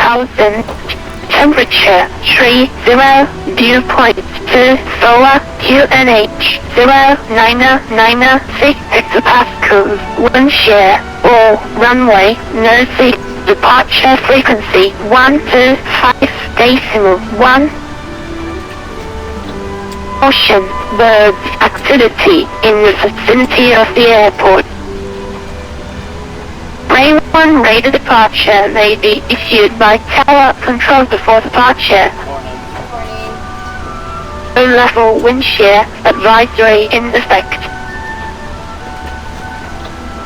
1000. Temperature 30, dew point 2, solar, QNH 0996 hectopascals, wind shear, all, runway, no seat, departure frequency 125.1. Ocean, birds, activity in the vicinity of the airport. Runway 1 radar departure may be issued by tower control before departure. Low level wind shear advisory in effect.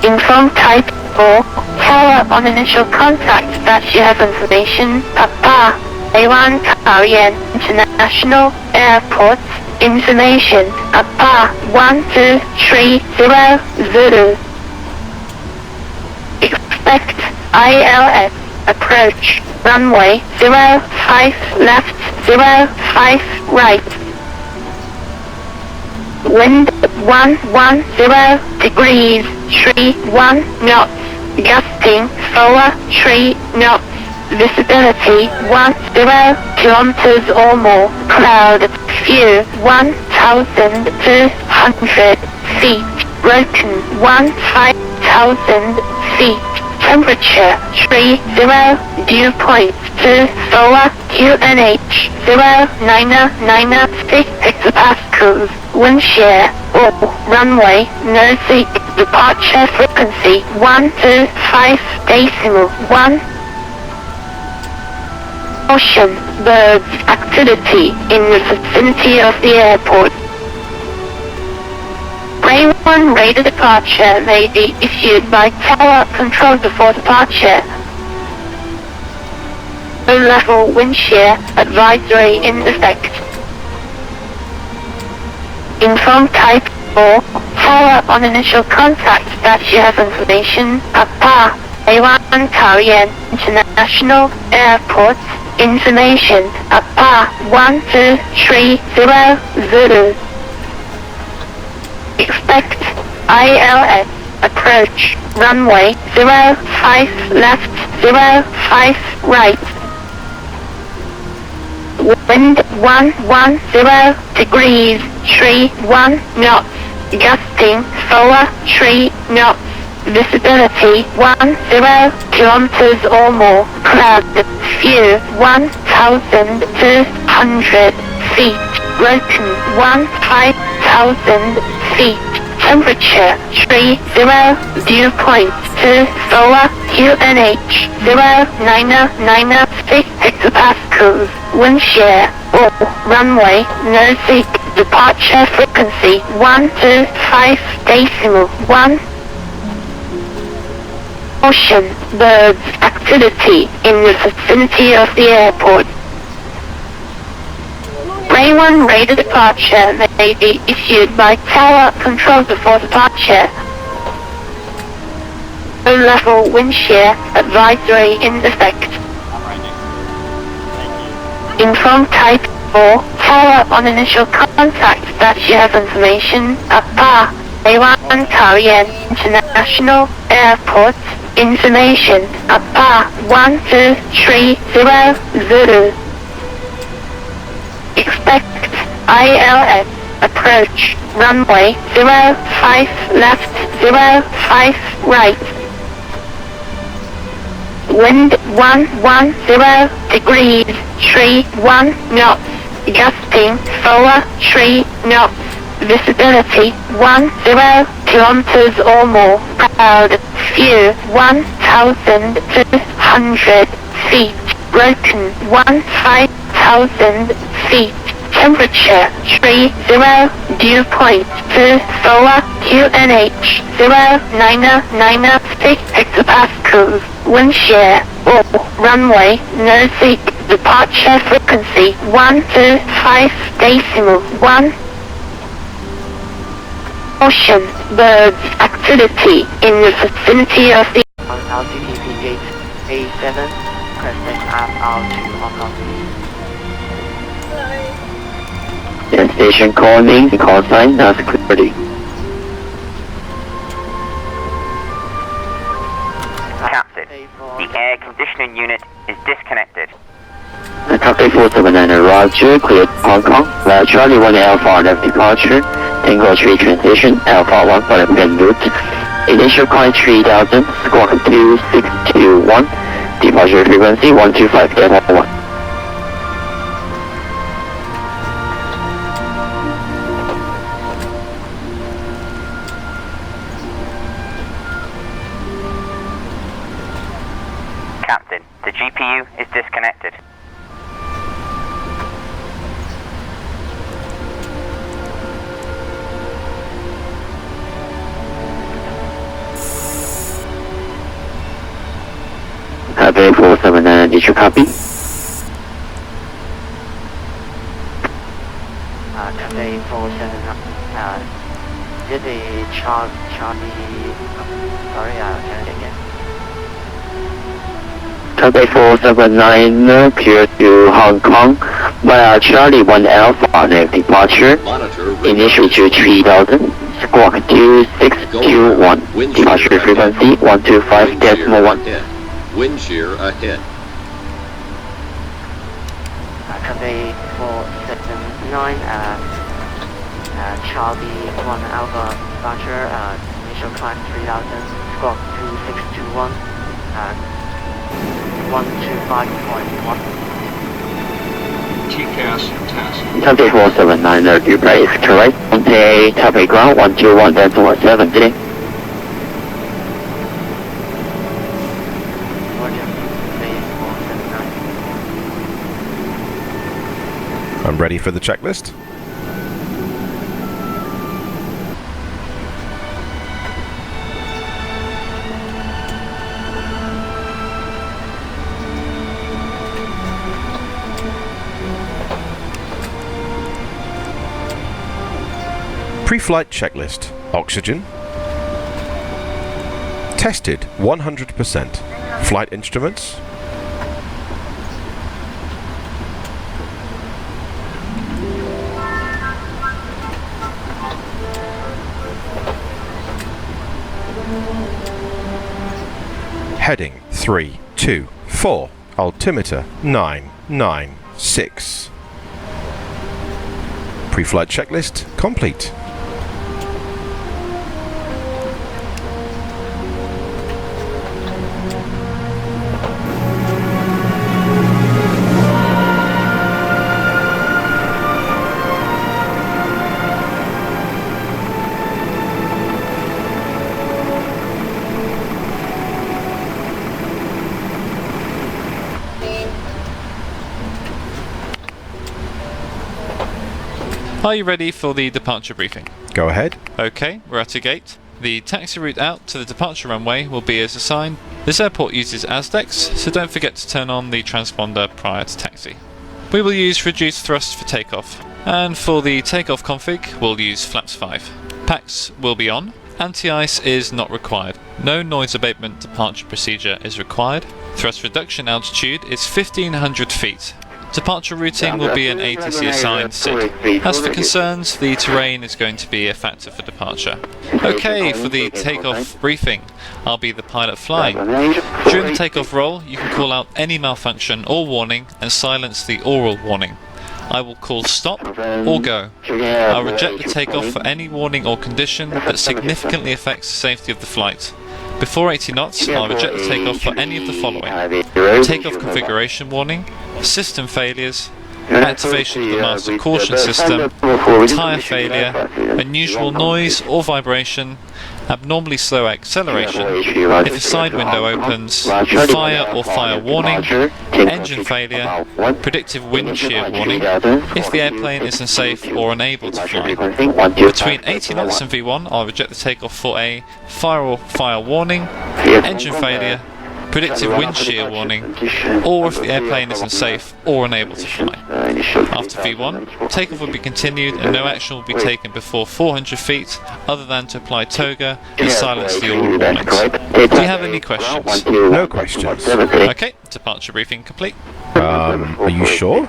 Inform type 4, tower on initial contact that you have information. Papa, A1 Korean International Airport, information. Papa 1230 Expect ILS approach runway 05 left 05 right. Wind 110 degrees 31 knots. Gusting 3 knots. Visibility 10 kilometers or more. Cloud view 1,200 feet. Broken 15,000 feet. Temperature 30, dew point 2, solar, QNH 0996 hectopascals, wind shear, all, runway, no seat, departure frequency 125.1. Ocean, birds, activity in the vicinity of the airport. Runway 1 radar departure may be issued by tower control before departure. Low level wind shear advisory in effect. Inform type 4, tower on initial contact that you have information. Papa, A1 Korean International Airport, information. Papa 1230 Expect ILS approach runway 05 left 05 right. Wind 110 degrees 31 knots. Gusting 3 knots. Visibility 10 kilometers or more. Cloud view 1,200 feet. Broken 15,000 feet. Temperature 30, dew point 2, solar, QNH 0996 hectopascals, wind shear, all, runway, no seat, departure frequency 125.1. Ocean, birds, activity in the vicinity of the airport. Runway 1 radar departure may be issued by tower control before departure. Low level wind shear advisory in effect. Inform type 4, tower on initial contact that you have information. Papa, A1 Korean International Airport, information. Papa 1230 Expect ILS approach runway 05 left 05 right. Wind 110 degrees 31 knots. Gusting 3 knots. Visibility 10 kilometers or more. Cloud view 1,200 feet. Broken 15,000 feet. Temperature 30, dew point 2, solar, QNH 0996 hectopascals, wind shear, all, runway, no seat, departure frequency 125.1. Ocean, birds, activity in the vicinity of the RCTP gate A7, requesting up out to Hong Kong. Station call name and call sign not security. Captain, the air conditioning unit is disconnected. Taipei 479, Roger, cleared Hong Kong. Charlie 1 Alpha left departure. Tango 3 transition, Alpha 1 for the main route. Initial climb 3000, squawk 2621. Departure frequency 125 Delta 1. Captain, the GPU is disconnected. Taipei 479, did you copy? Taipei 479, did the Charlie, sorry, can it again? Taipei 479, clear to Hong Kong via Charlie 1 Alpha left departure. Initial to 3000, squawk 2621. Departure frequency 125.1. Wind shear ahead. Taipei 479, Charlie 1 Alpha departure, initial climb 3000, squawk 2621, 125.1. TCAS test. Taipei 479, the reply is correct. Okay, Taipei ground 121, that's 170. I'm ready for the checklist. Pre-flight checklist. Oxygen. Tested 100%. Flight instruments. Heading 324. Altimeter 996. Pre-flight checklist complete. Are you ready for the departure briefing? Go ahead. Okay, we're at a gate. The taxi route out to the departure runway will be as assigned. This airport uses Ezdok, so don't forget to turn on the transponder prior to taxi. We will use reduced thrust for takeoff, and for the takeoff config we'll use flaps 5. Packs will be on. Anti-ice is not required. No noise abatement departure procedure is required. Thrust reduction altitude is 1500 feet. Departure routing will be an ATC assigned SID. As for concerns, the terrain is going to be a factor for departure. Okay, for the takeoff briefing, I'll be the pilot flying. During the takeoff roll, you can call out any malfunction or warning and silence the oral warning. I will call stop or go. I'll reject the takeoff for any warning or condition that significantly affects the safety of the flight. Before 80 knots, I'll reject the takeoff for any of the following: takeoff configuration warning, system failures, activation of the master caution system, tyre failure, unusual noise or vibration, abnormally slow acceleration, if a side window opens, fire or fire warning, engine failure, predictive wind shear warning, if the airplane is unsafe or unable to fly. Between 80 knots and V1, I'll reject the takeoff for a fire or fire warning, engine failure, predictive wind shear warning, or if the airplane is unsafe or unable to fly. After V1, takeoff will be continued and no action will be taken before 400 feet other than to apply Toga and silence the oral warnings. Do you have any questions? No questions. Okay, departure briefing complete. Are you sure?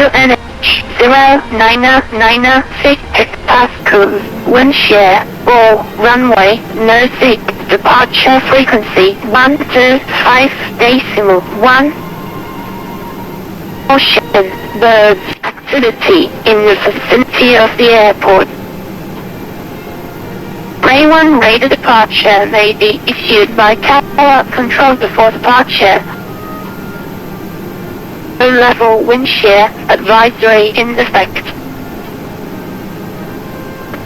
QNH 0996 hectopascals. Wind shear or runway no seek. Departure frequency 125.1. Ocean birds activity in the vicinity of the airport. Ray 1 radar departure may be issued by tower control before departure. Low level wind shear advisory in effect.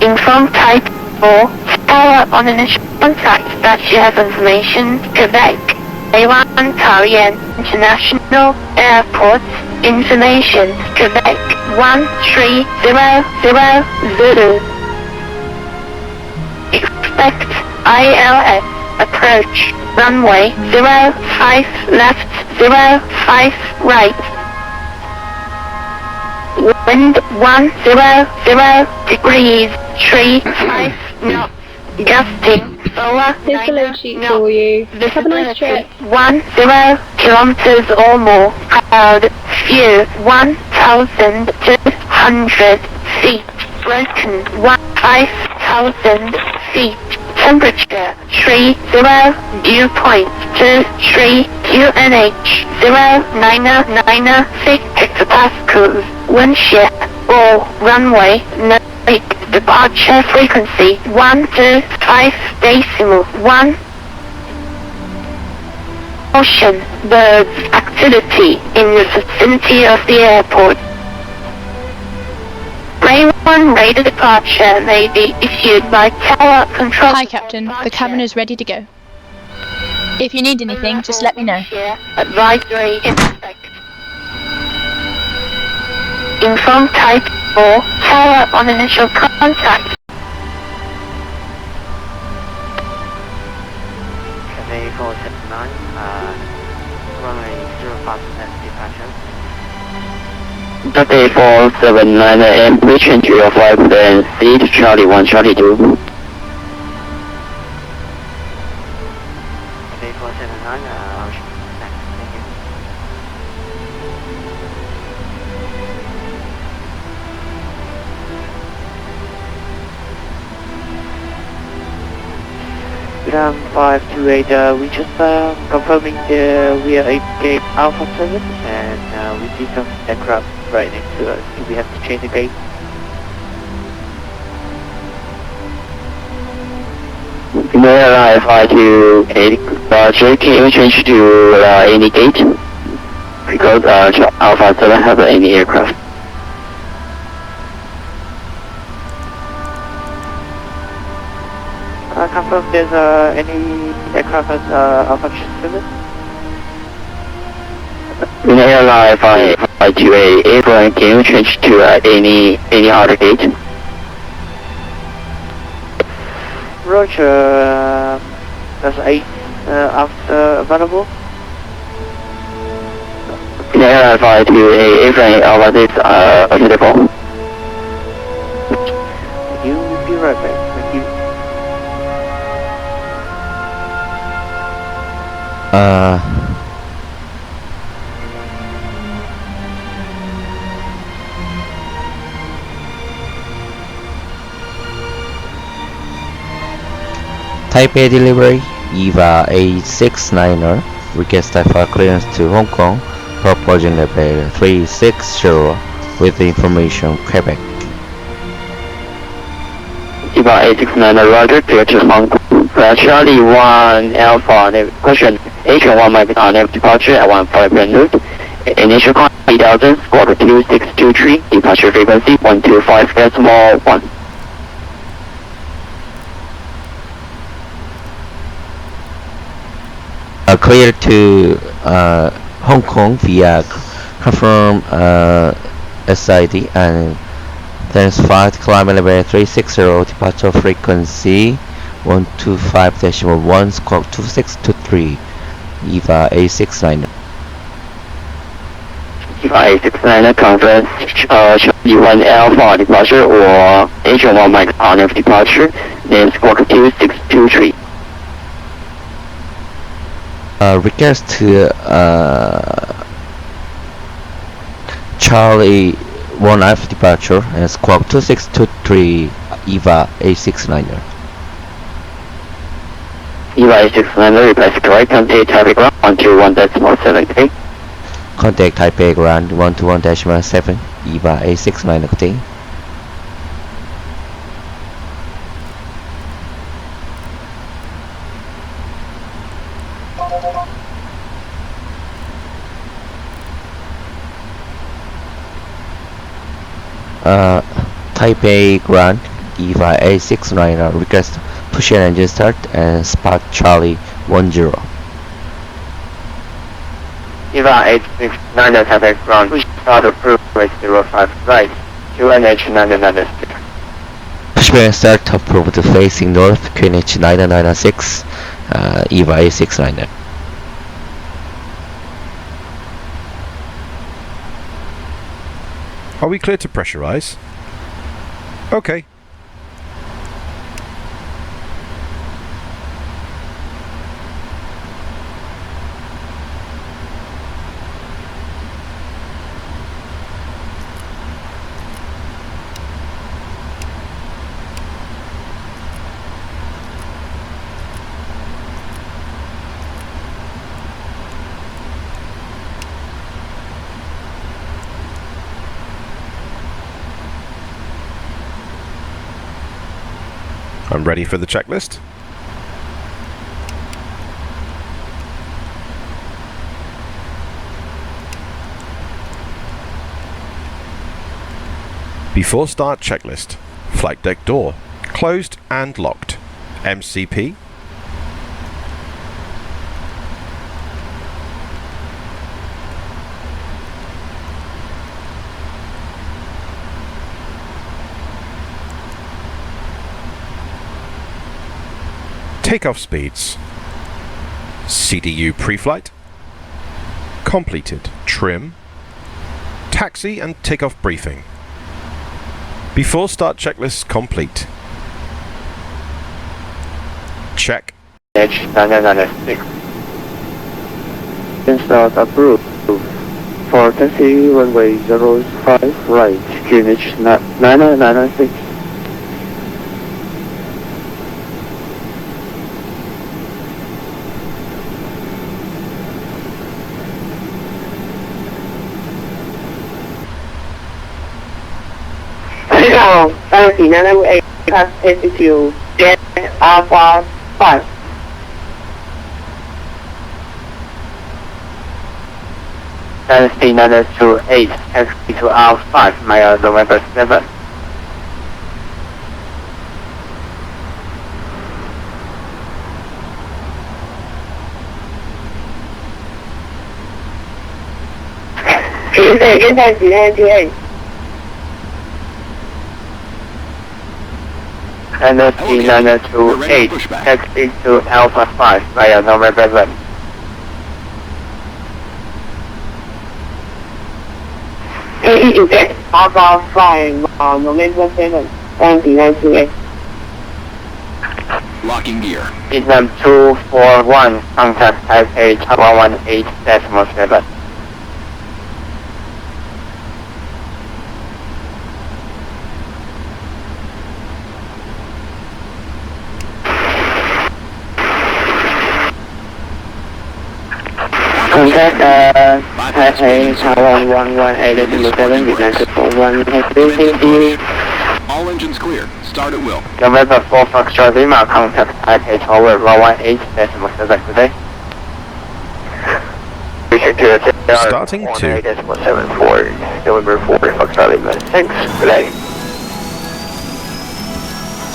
Inform type 4 tower on initial contact that you have information. Quebec A1 Taoyuan International Airport information. Quebec 1300 Zulu. Expect ILS approach runway 05 left 05 right. Wind 100 degrees 35 knots. Gusting over Here's the load sheet for you. Have a nice trip. 10 kilometers or more. Cloud view 1,200 feet. Broken 5,000 feet. Temperature 30. Dew point 23. QNH 0996 hectopascals. Wind shear or runway no. Departure frequency 125.1. Ocean birds activity in the vicinity of the airport. Ray 1 radar departure may be issued by tower control. Hi Captain, the cabin is ready to go. If you need anything, just let me know. Advisory in effect. Inform type 4 tower on initial contact. Cathay 479, runway 05 departure. Cathay 479 AM, reach entry of 5 and seat Charlie 1, Charlie 2. Cathay 479, thank you. Ground 528, we just confirming we are a gate Alpha 7 and we see some aircraft right next to us. Do we have to change the gate? Airline 528, Roger, can you change to any gate? Because Alpha 7 have any aircraft. Confirm there's any aircraft at Alpha 7? Airline 528, airplane, can you change to any other gate? Roger, there's 8 after available. Airline 528, airplane Alpha 6 available. You will be right back. Thank you. Taipei delivery, EVA A69er, request for clearance to Hong Kong, proposing level 360 with information Quebec. EVA A69, Roger, clear to Hong Kong. Charlie 1 Alpha, question, Incheon 1 might be on departure at 15 route. Initial climb 3000, squawk 2623, departure frequency 125.1. Clear to Hong Kong via confirm SID and thanks 5 climb level 360 departure frequency 125.1 squawk 2623 EVA A69. EVA A69 conference Charlie 1 Alpha departure or Incheon 1 might on departure, then squawk 2623. Request to Charlie 1F departure and squawk 2623 EVA A69er. EVA A69er, request correct, contact Taipei ground 121.73. Contact Taipei ground 121.7 EVA A69er contain. Taipei ground EVA A69er, request push and engine start and spot Charlie 10. EVA 869 Taipei ground, push start approved with 05 right, QNH 996. Pushback and start approved facing north, QNH 996, EVA A69er. Are we clear to pressurize? Okay. I'm ready for the checklist. Before start checklist. Flight deck door. Closed and locked. MCP. Takeoff speeds. CDU preflight. Completed. Trim. Taxi and takeoff briefing. Before start checklist complete. Check. H996. Start approved. For taxi runway 05 right, QNH 996. P3D passes to get Alpha 5. P928, taxi to Alpha 5, Maya November 7. P3D P928, taxi to Alpha 5, via November 11. P3D Alpha 5, November 7, and P928. Locking gear. Vietnam 241, contact Taipei 118.7. Contact Taipei 118.7, Vietnam 241, All engines clear. Start at will. November 4 Foxtrot Lima, contact Taipei 118.7 today. Starting to. 1.8.74, November 4 Foxtrot Lima, thanks, good day.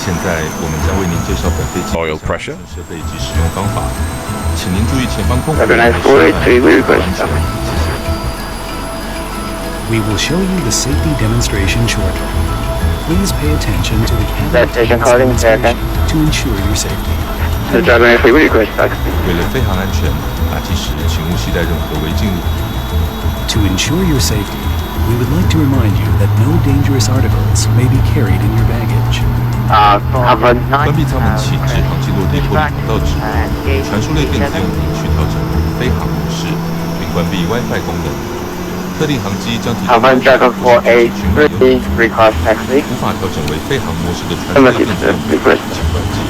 现在我们将为您介绍本飞机 Oil pressure 设备及使用方法，请您注意前方空服员 Recognize 483, we request. We will show you the safety demonstration shortly. Please pay attention to the That station cabin calling, demonstration to ensure your safety. The driver, we request taxi. 为了飞行安全，搭机时请勿携带任何违禁物。 To ensure your safety, we would like to remind you that no dangerous articles may be carried in your baggage. Cover 9. 关闭舱门启至航机落地玻璃防盗纸，传输类电子用品需调整飞行模式，并关闭 WiFi 功能。特定航机将提供 Alpha Jacob 483 request taxi. 无法调整为飞行模式的传输电子用户，请关机。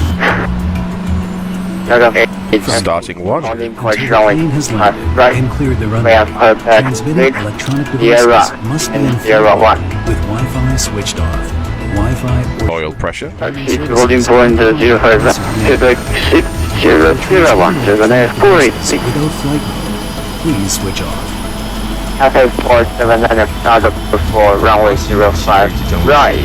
Jacob 8 Starting one. Holding Until course the runway plane has pass landed right. and cleared the We runway, have contact transmitting 6 electronic Sierra devices must be and in Sierra flight 1. with Wi-Fi switched off. Wi-Fi or Oil pressure. Taxi to holding point 05 to the 6001 to the next 486. without flight mode, please switch off. Traffic 479 start for runway 05 right.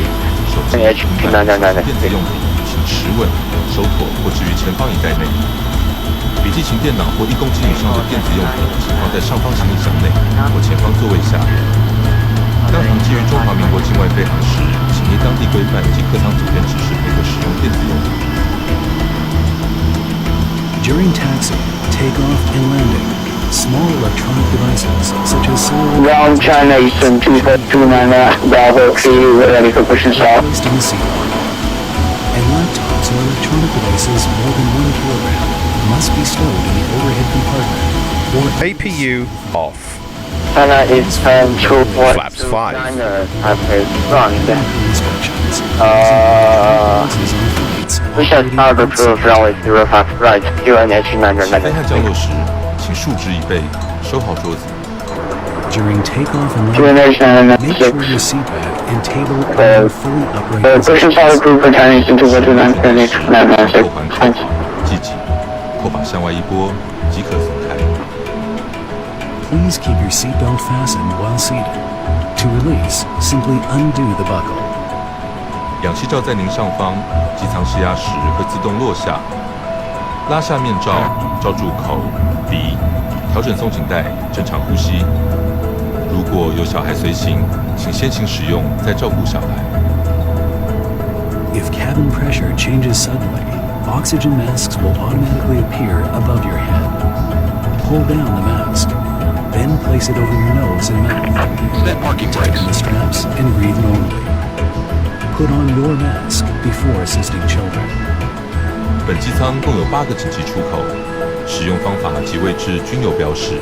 手机、平板、电子用品，请持稳、手妥或置于前方衣袋内。笔记型电脑或1公斤以上的电子用品，请放在上方行李箱内或前方座位下。当航机于中华民国境外飞行时，请依当地规范及客舱组员指示配合使用电子用品。 During taxi, takeoff, and landing, small electronic devices such as cellular Ground China Eastern 2429 Bravo 3 ready for push and stop. placed in the seatbelt. And laptops or electronic devices more than 1 kilogram must be stowed in the overhead compartment or APU off. China Eastern Flaps 5. 2429 Taipei front. instructions. Uh, Devices on flights we shall start approve runway 05 right, QNH 飞汉降 999. 落时，请竖直椅背，收好桌子。 During takeoff and QNH landing, make sure 996. your seat back and table are in fully upright Push and stop positions. approved for China Eastern 2429 QNH 扣环扣 996. 好，系紧，扣把向外一拨即可松开。 Please keep your seatbelt fastened while seated. To release, simply undo the buckle. 氧气罩在您上方，机舱失压时会自动落下。拉下面罩，罩住口、鼻，调整松紧带，正常呼吸。如果有小孩随行，请先行使用，再照顾小孩。 If cabin pressure changes suddenly, oxygen masks will automatically appear above your head. Pull down the mask, then place it over your nose and mouth. Net parking Tighten brakes. the straps and breathe normally. Put on your mask before assisting children. 本机舱共有8个紧急出口，使用方法及位置均有标示。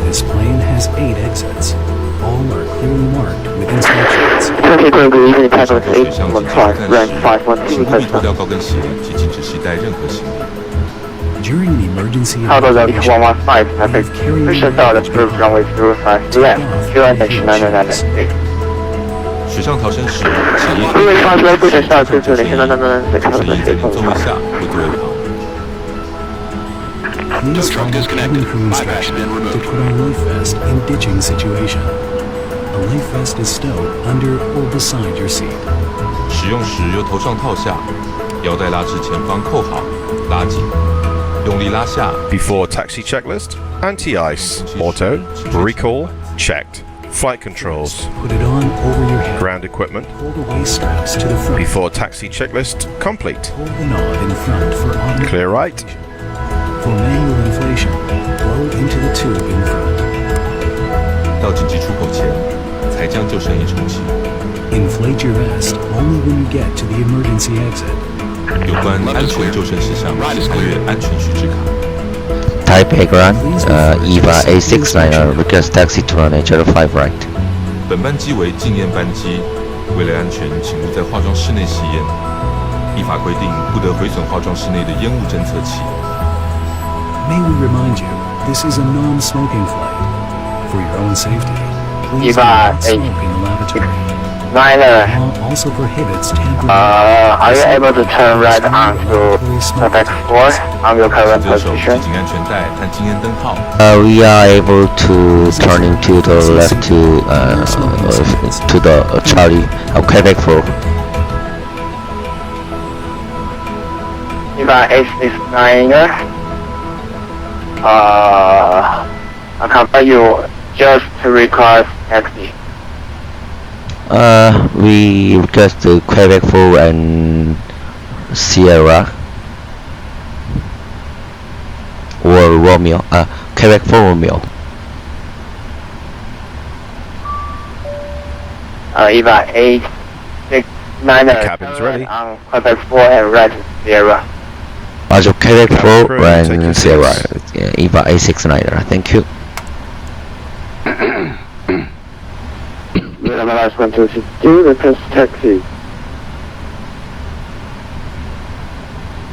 This plane has 8 exits. All are clearly marked with instructions. Traffic will be easily 上 passed 车 with 水箱及 815 进 rank 站时，请 512 务必脱 request. 掉高跟鞋及禁止携带任何行李。 During the emergency Out of the evacuation, 115 traffic, push and start approved runway 05 left, QNH 999. 水上逃生时，请依 Runway 5 left, push and start 正 approved 确声音， 999. 请依在您座位下或座位旁。 please Tow truck follow cabin disconnected. crew Bypass instructions been removed. to put on life vest in ditching situation. A life vest is stowed under or beside your seat. 使用时由头上套下，腰带拉至前方扣好，拉紧，用力拉下。 Before taxi checklist. Anti-ice. Auto. Recall. Checked. Flight controls. Put it on over your head. Ground equipment. Pull the waist straps to the front. Before taxi checklist. Complete. Pull the knob in front for automatic. Clear right. For manual inflation, blow into the tube in front. 到紧急出口前，才将救生衣重启。 Inflate your vest only when you get to the emergency exit. 有关安全救生事项，请查阅安全须知卡。 Taipei Ground, EVA A690 request taxi to runway 05 right. 本班机为禁烟班机，为了安全，请勿在化妆室内吸烟。依法规定，不得毁损化妆室内的烟雾侦测器。 May we remind you, this is a non-smoking flight. For your own safety, please do Eva, not smoke in the lavatory. Niner, Law also prohibits tampering. are you able to turn right onto traffic 4 on your current 责手 position? 系紧安全带和禁烟灯号。 We are able to turn into the left to the Charlie Quebec 4. Eva 869er, accompany you just to request taxi. We request the Quebec 4 and Sierra or Romeo. Quebec 4 Romeo. Eva 869er, The cabin's ready. on Quebec 4 and right Sierra. Roger, Quebec 4 Take your and Sierra. seats. EVA A690. Thank you. Analyze 1262, request taxi.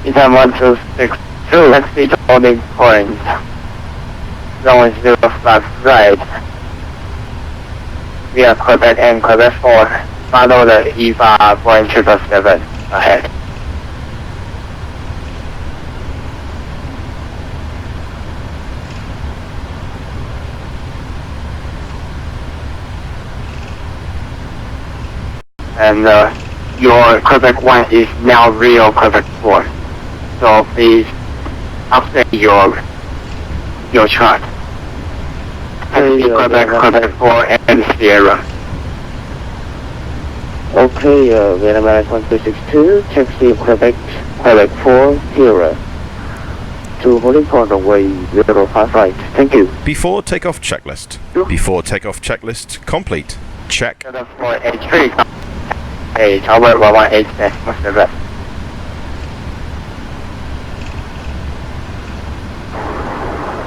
Item 1262, taxi to holding point. Runway 05 right. Via Quebec and Quebec 4. Follow the v4.5 ahead. And your Quebec 1 is now real Quebec 4. So please update your chart. Quebec, Quebec 4 and Sierra. Okay, Vietnam 1262, taxi Quebec, Quebec 4, Sierra. To holding point runway 05 right. Thank you. Before takeoff checklist. Before takeoff checklist complete. Check. Hey, Tower 118, what's the rest?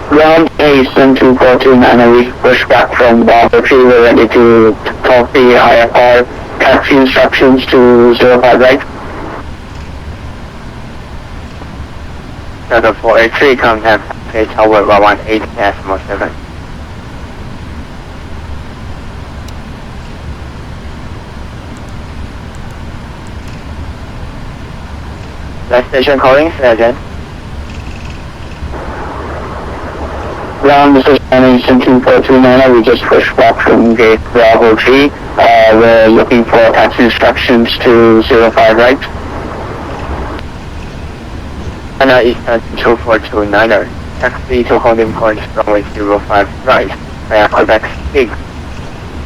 Ground A7242 we push back from Bravo 3, we're ready to talk the IFR taxi instructions to 05 right. Delta 483 contact, okay, Tower 118.7. Last station calling, say again. Ground, this is Incheon 2429, we just pushed back from gate Bravo 3. We're looking for taxi instructions to 05 right. China Eastern 2429er, taxi to holding point runway 05 right, via Quebec 6,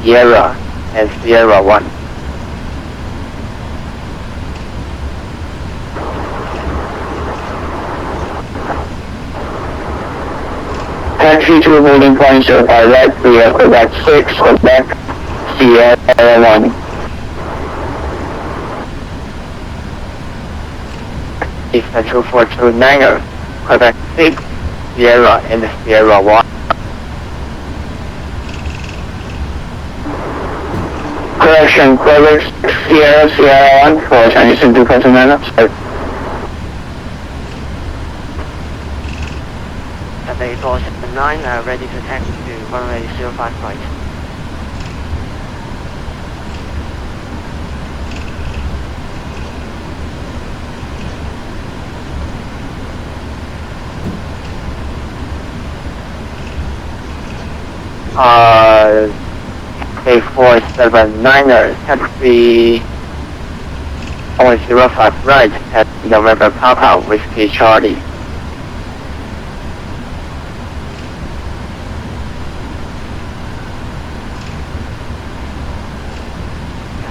Sierra and Sierra 1. Taxi to holding point 05 right, via Quebec 6, Quebec, Sierra 1. Eastern 2429er, Quebec 6, Sierra and Sierra 1. Correction, Quebec 6, Sierra 1 for Chinese 2429er. Taipei 479, ready to taxi to runway 05 right. A479er, taxi only 05 right at November Papa, Whiskey Charlie.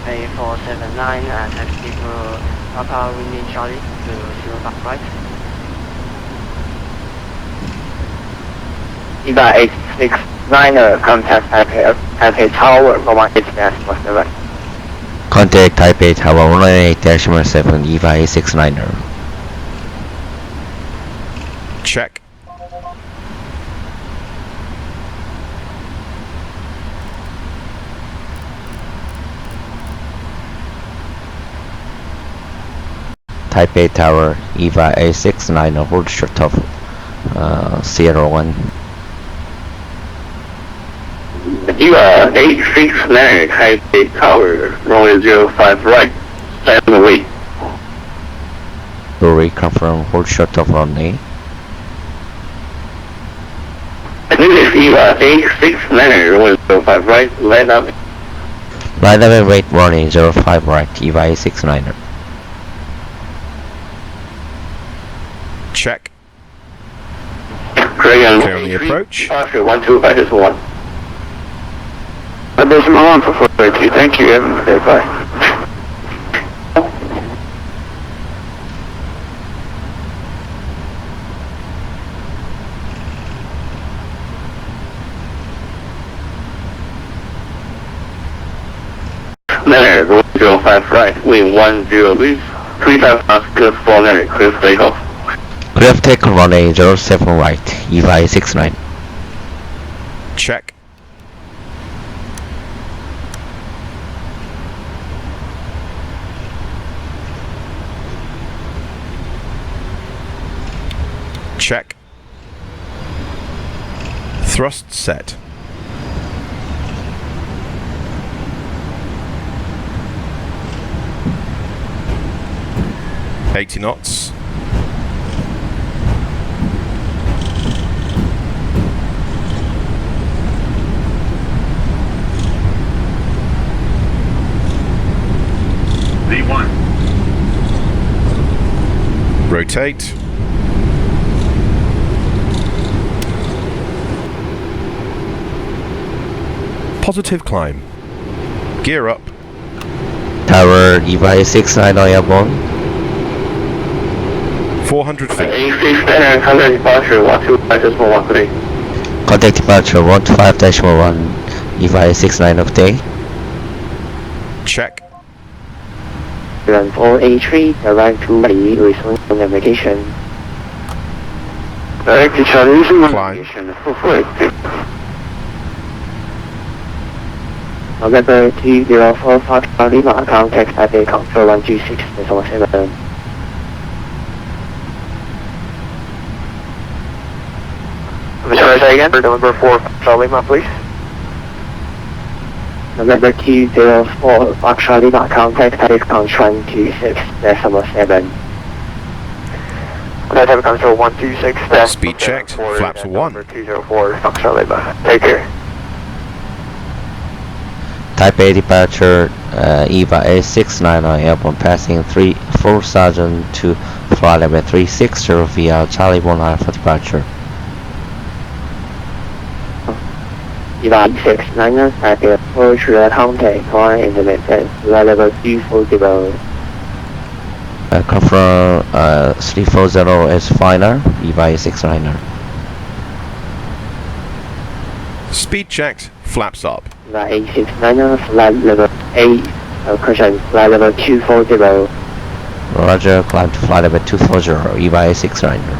A479, taxi to Papa, Whiskey Charlie to 05 right. Eva869er, contact Taipei Tower 118-7. Contact Taipei Tower 118-7, EVA 869er. Check. Taipei Tower, EVA 869er, hold short of Sierra 1. Eva 869, Taipei Tower, runway 05 right, stand away. Dory confirm, hold short of runway. This is Eva 869, runway 05 right, line up. Line up and wait runway 05 right, EVA 869er. Check. Clear on the approach. Departure 125-1. Additional 1 for 430, thank you, okay, bye. Leonard, 05 right, wind 10 leaves, 35 knots, good 4 Leonard, clear takeoff. Clear of take runway 07 right, EVA 869. Check. Thrust set. $80 knots. V1. Rotate. Positive climb. Gear up. Tower EVA 69 on airborne. 400 feet. Contact departure 125-1, EVA 69 okay. Check. Run 483, arrive to Bali, resume navigation. Direct to Chinese navigation. November 2045, Lima, contact Taipei Control 126.7. Sorry, say again? November 4, Lima, please. November 204, Foxtrot Lima, contact Taipei Control 126.7. Taipei Control 126. Speed checked. Flaps 1. November 204, Foxtrot Lima. Take care. Taipei departure EVA A69 on airborne passing 4,000 to flight level 360 via Charlie 1 Alpha departure. EVA 69, Taipei approach contact flying in the maintain, flight level 240. Confirm 340 is final, EVA A69er. Speed checked. Flaps up. EVA A69, flight level 8, correction, flight level 240. Roger, climb to flight level 240, EVA A69er.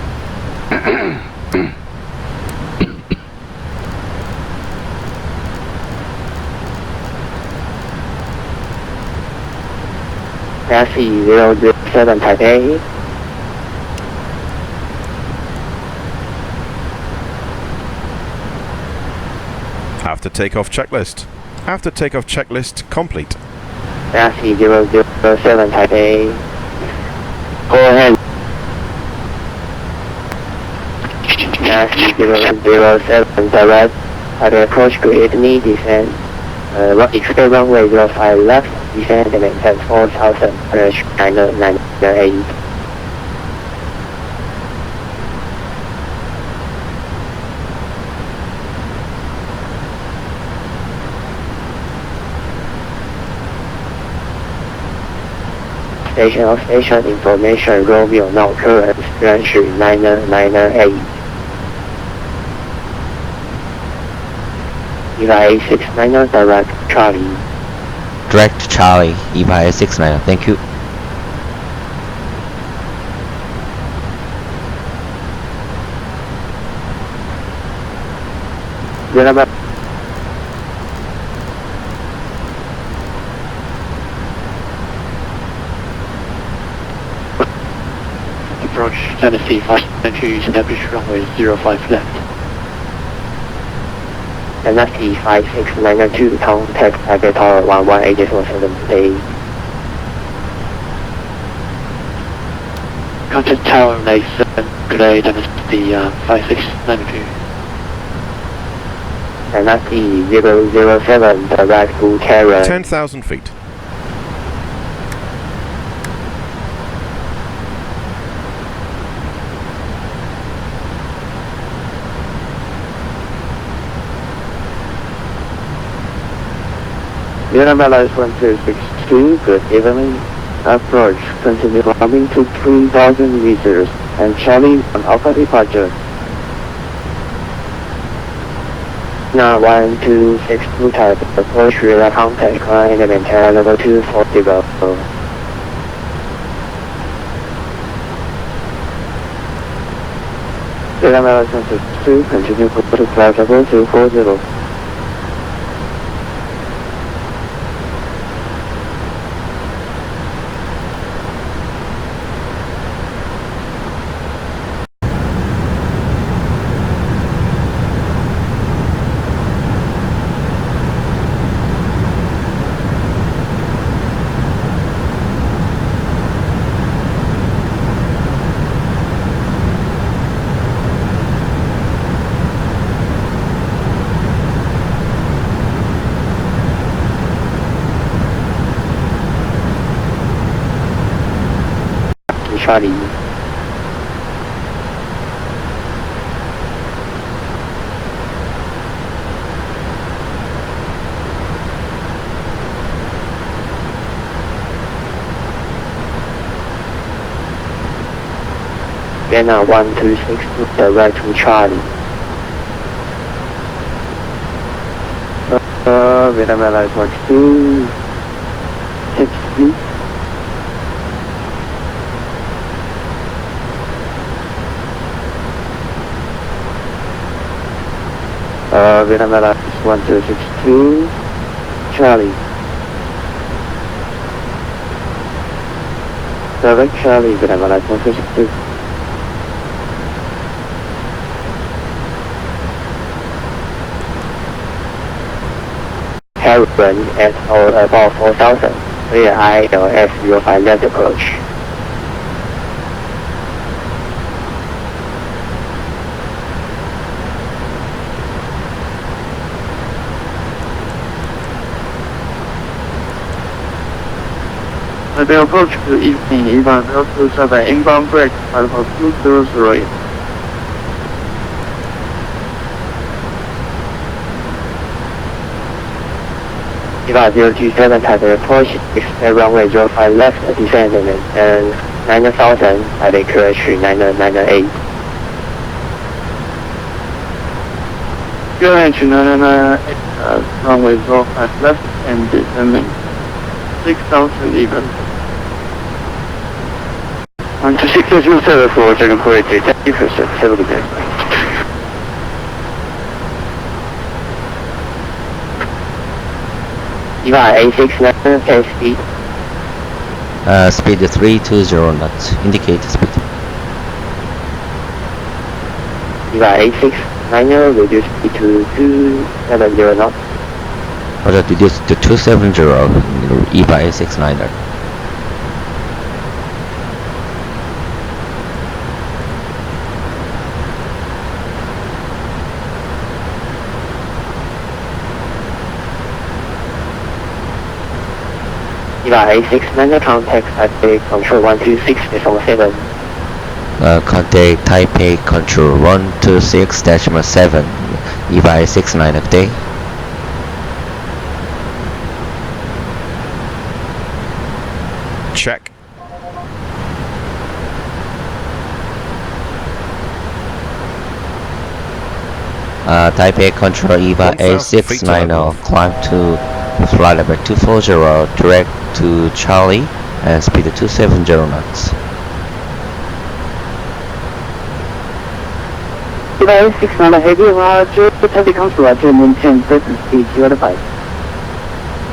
Taxi 007 Taipei. After takeoff checklist. After takeoff checklist complete. Taxi 007 Taipei. Go ahead. Taxi 007 direct. Taipei approach grid knee descent. Expect runway 05 left. Descend and maintain 4,000. 998. Station information, Romeo, no current, range 998. EVA 69, direct Charlie. Direct to Charlie, EVA A69er, thank you. Approach Tennessee 592, establish runway 05 left. Tennessee 5692, contact Taipei Tower 11847 today. Contact Tower 87, today, Tennessee 5692. Tennessee 007, direct to Karen. 10,000 feet. Untitled 1262, good evening. Approach, continue climbing to 3,000 meters and Charlie on Alpha departure. Now 1262 type, approach radar contact, climb and maintain level 240. Untitled 1262, continue to flight level 240. Charlie. Vienna 126 direct to Charlie. Vienna Light 12, 60. Vienna Light 1262, Charlie. Direct Charlie, Vienna Light 1262. Heron at or about 4,000, clear ILS 05 left approach. The approach to evening, Ivan 027, inbound break, Alpha 203. Ivan 027, Taipei approach, expect runway 05 left, descend and 9,000, Taipei QH 998. QH 998, runway 05 left and descending 6,000 even. On to 6,007 for Dragon Quarry 3, thank you for 7 minutes. Eva A69, can speed? Speed 320 knots. Indicate speed. Eva A69, reduce speed to 270 knots. Roger, reduce to 270, EVA A69er. Eva A69, contact Taipei Control 126, decimal 7. Contact Taipei Control 126-7, EVA A69 of day. Check. Taipei Control EVA A690, climb to flight level 240, direct to Charlie, and speed 270 knots. EVA A690, heavy roger, Taipei Control roger, maintain present speed 0-5.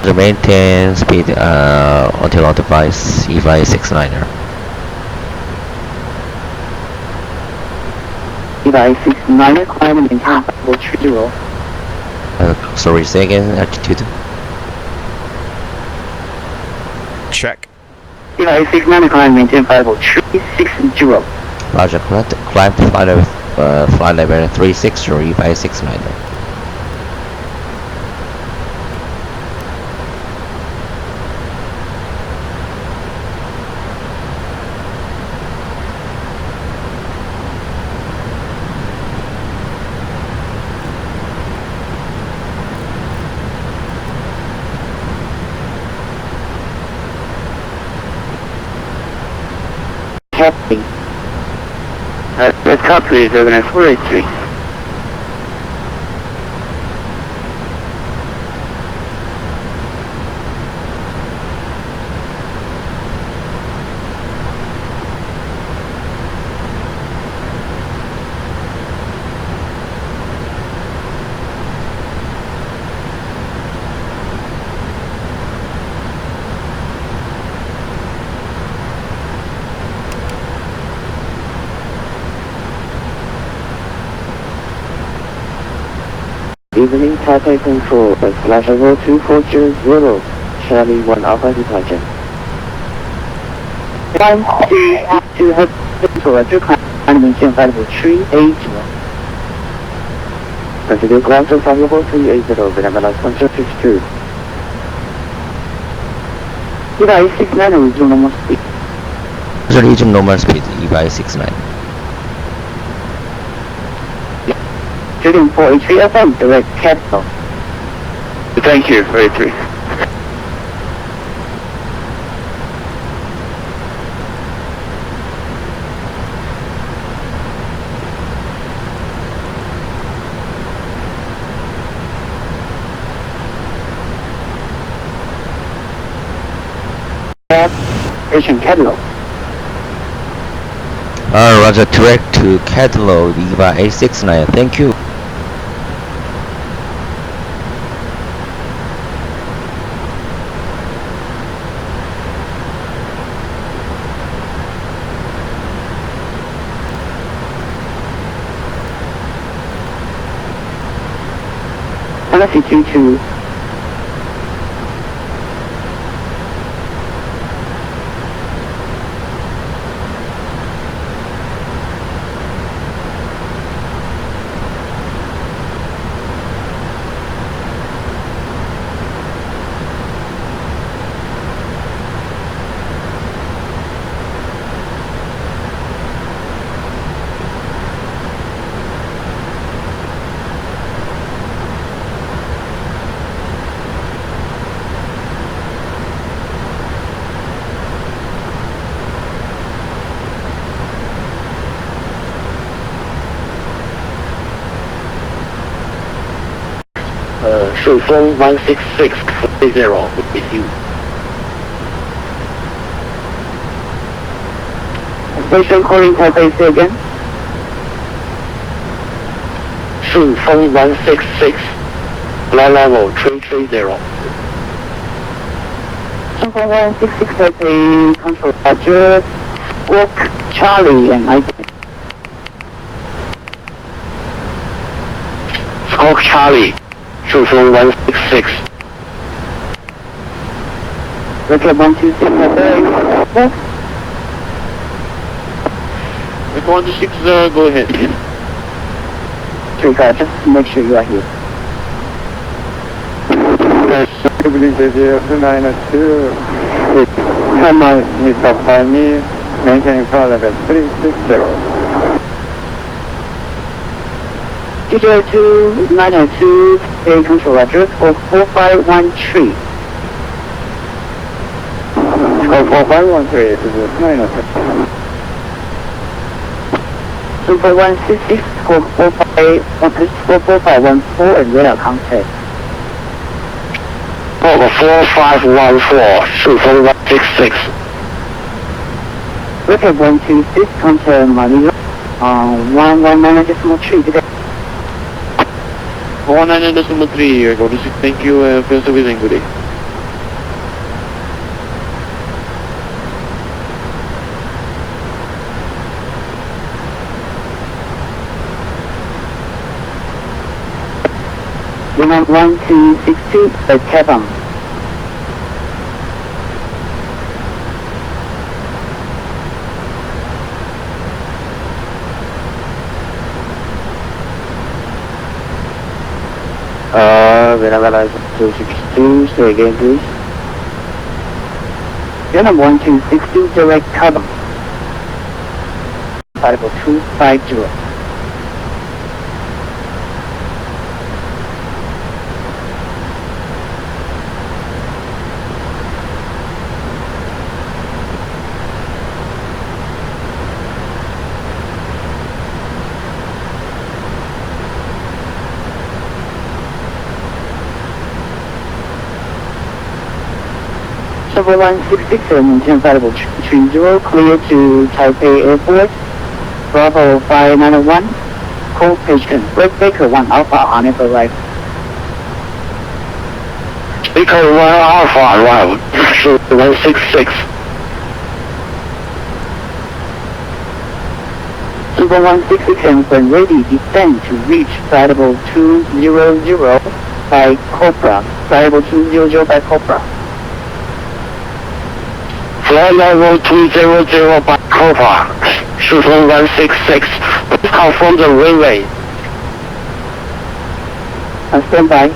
The maintain speed until on device EVA A69er. EVA A69, climb and maintain 530. Sorry, say again, altitude. Check. EVA A69, climb and maintain 530. Roger, climb to flight level 360, EVA A69er. Captain. Let's copy is over 483. Evening Taipei Control, flash level 2400, Charlie 1 Alpha departure. 1 have control at your climb and maintain flight level 380. Consider ground to flight level 380, Vienna Light 152. EVA A69, resume normal speed. Resume normal speed, EVA 69. Shooting for A3 FM, direct capital. Thank you, 33. Station catalog. Roger, direct to catalog, EVA 869, thank you. Policy 22. Shufeng 16640 with you. Station calling Taipei, say again. Shufeng 166, flight level 330. Shufeng 166 Taipei, control Roger, Squawk Charlie and I. Squawk Charlie, Shufeng 166. Record 126 Taipei. Record 126, go ahead. 35, just make sure you are here. Come on, Mr. Fami, maintaining flight level 360. GJ2 902, a control address for 4513. Squawk 4513, this is 902. Super 166, squawk 4514 and radar contact. Squawk 4514, Shufeng 166. Record 126, contact Manila, 119.3 today. 119.3, go to 6, thank you, first service and good day. Unit 1262, the cabin. Veracruz 262, say again please. Unit 1262, direct cabin. Arrival 250. Server 166 and maintain variable 30, clear to Taipei Airport, Bravo 591, call patient, Red Baker 1 Alpha on it arrive. Baker 1 Alpha arrived, Shufeng 166. Server 166 and when ready, descend to reach variable 200 by Cobra, variable 200 by Cobra. Flight level 200 by Cobra, Shufeng 166, please confirm the runway. Stand by.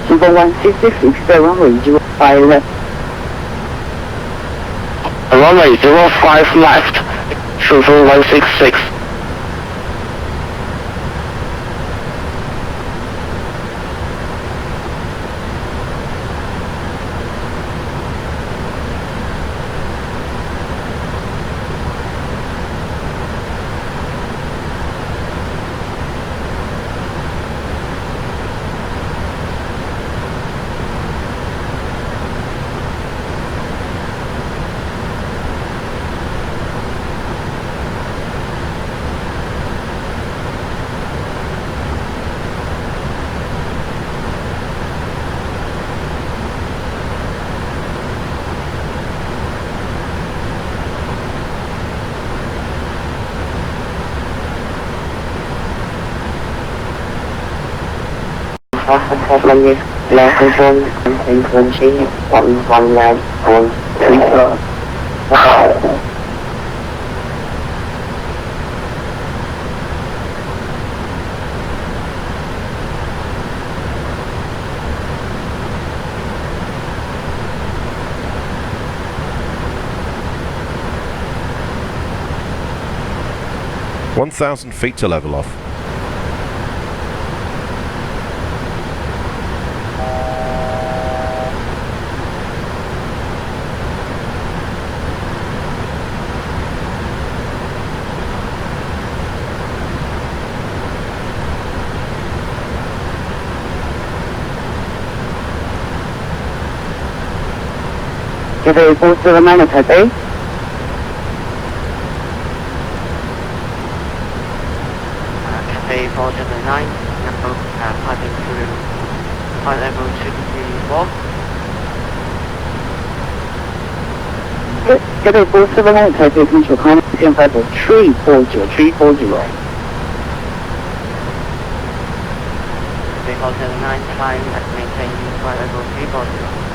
Number 166, expect runway 05 left. Runway 05 left, Shufu 166. Runway left control and control 11 left on 34. 1,000 feet to level off. Category 479 at Taipei. Cafe 479, now passing through flight level 234. Category 479 at Taipei, control climb, descent flight level 340. Cafe 479, climb and maintain flight level 340.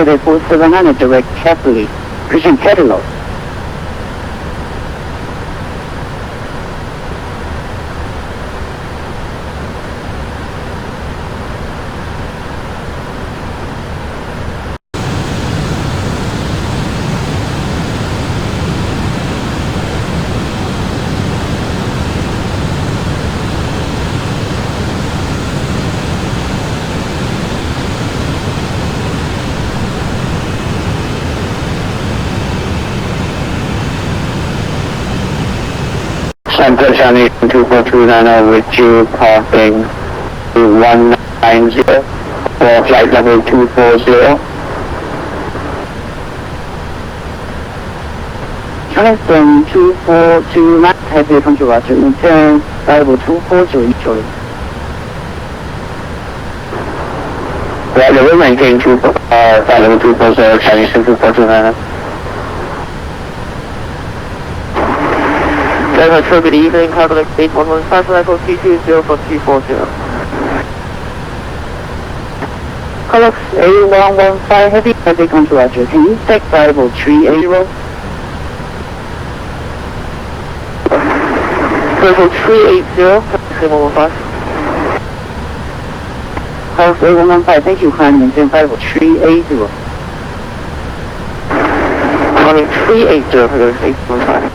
Category 479 direct carefully. Vision catalog. Center Channel 2429 with you passing to 190 for flight level 240. Charleston 2429 Taipei control roger, maintain flight level 240 initially. Flight level maintain flight level 240, Chinese 2429. Good evening, calculate speed 115 level T20 for T40. Colux A115 heavy Taipei control roger, can you take flight level 380? Level 380, C115. Colux A115, thank you, climb maintain flight level 380. Running 380 for those 815.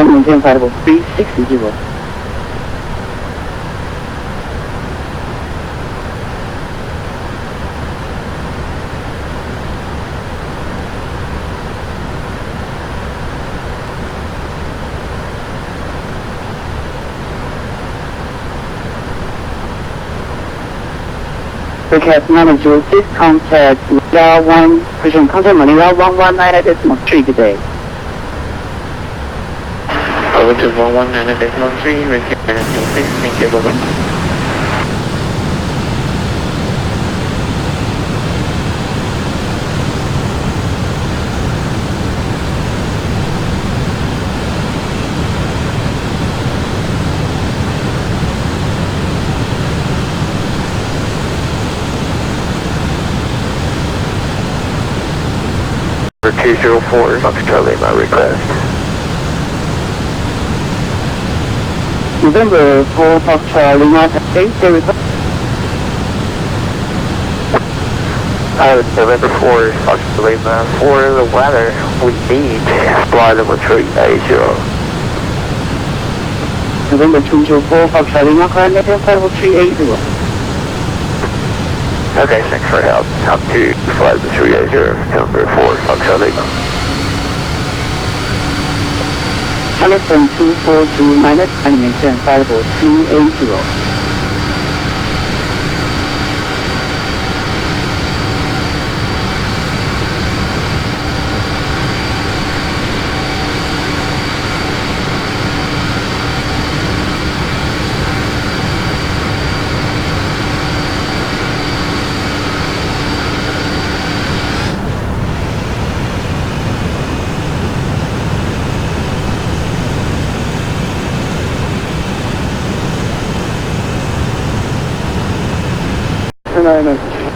Maintain flight level 360. Broadcast manager, this contact Manila 1, Christian contact Manila 119 at decimal 3 today. Over to 119 at decimal 3, repeat 6, thank you, bye-bye. 204, Foxtrot Lima request. November 4 Foxtrot Lima, Taipei, the request. November 4, Foxtrot Lima, for the weather, we need flight level 380. November 204 Foxtrot Lima, climb flight level 380. Okay, thanks for help. Up to flight level 380, November 4, Foxtrot Lima. Telephone 242 minus animation flight level 280.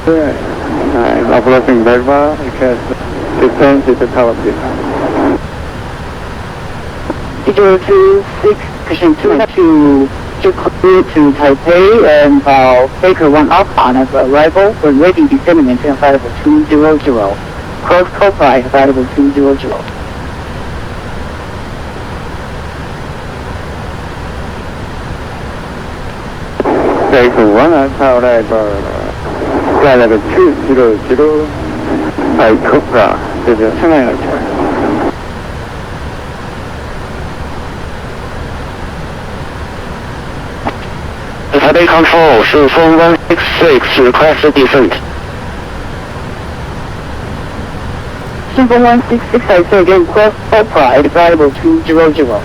I'm uploading Bergma because depends with the power bit. 026 to clear to Taipei and Baker 1 up on arrival when ready descending maintain flight level 200. Cross Copilot flight level 200. Baker 1 up arrival. Flight level 200 by Toga, this is Austrailia. Taipei Control, 166, request descent. 166, I say again, cross Copilot flight level 200.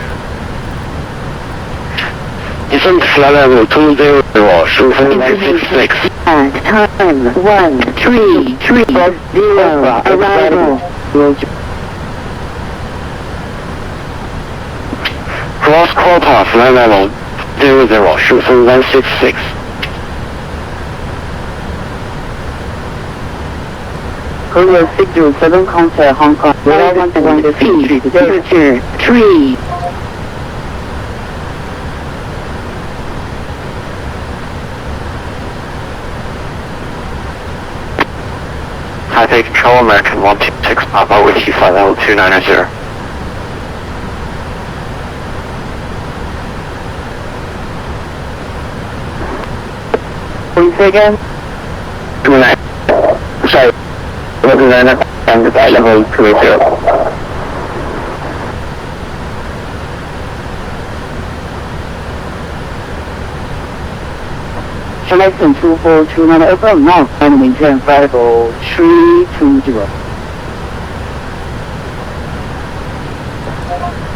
Descent flight level 200, 166. At time 133, arrival. Cross Copilot flight level 00, 166. Korea 607, contact Hong Kong, 113. Taipei Control, American 126, Papa, Whiskey flight level 290. Please say again? 29. Sorry, representative and flight level 280. Selection 2429 April now and maintain flight level 320.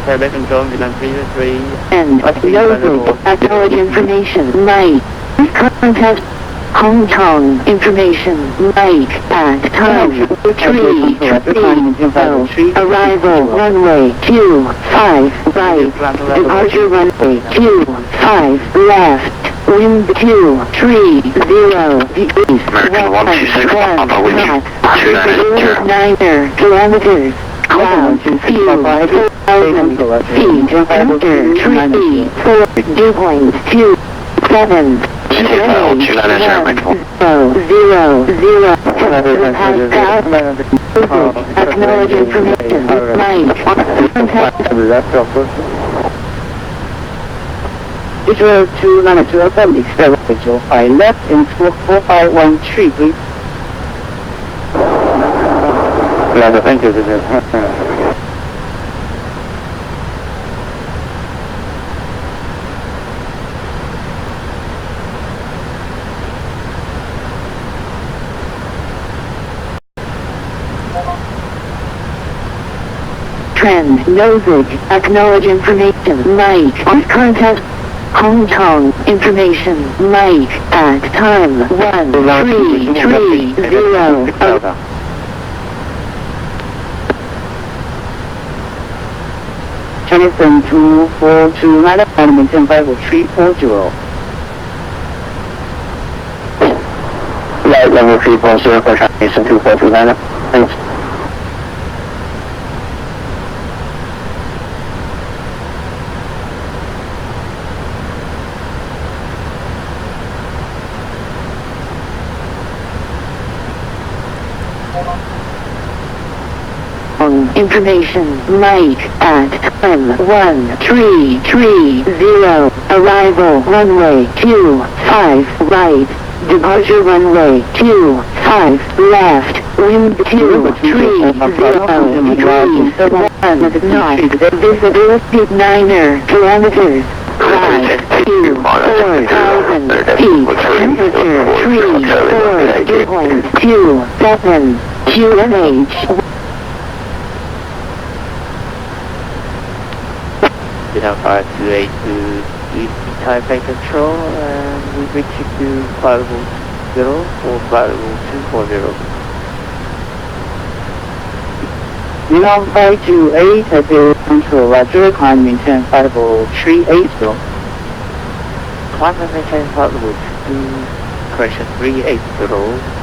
Taipei Control, Vietnam 333. And acknowledge information, Mike. Contact Hong Kong information, Mike at time 330. Arrival runway 25 right. Departure runway 25 left. Wind 230 degrees. American 126, Papa, Whiskey 290. Kilometers. Clouds, field, 4,000 feet, under 3, 4, dew point, 2, 7, acknowledge information, Mike, Israel 292 5 left and 4513, please. Thank you, Trend, Nozick, acknowledge information, Mike, contact Hong Kong information, Mike, at time 1330. Jonathan 2429 and maintain flight level 340. Flight level 340 for Chinese 2429. Thanks. information. Mike at time 1330. Arrival runway 25 right. Departure runway 25 left. Wind 230 degrees 1 knot. Visibility 9 kilometers. Cloud 2 4,000 feet. Temperature 3 4 dew point 27 QNH. Alpha 282 East Taipei Control, and we reach you to flight level 0 or flight level 240. Now 528 Taipei Control, Roger, climb maintain flight level 380. Climb and maintain flight level 380,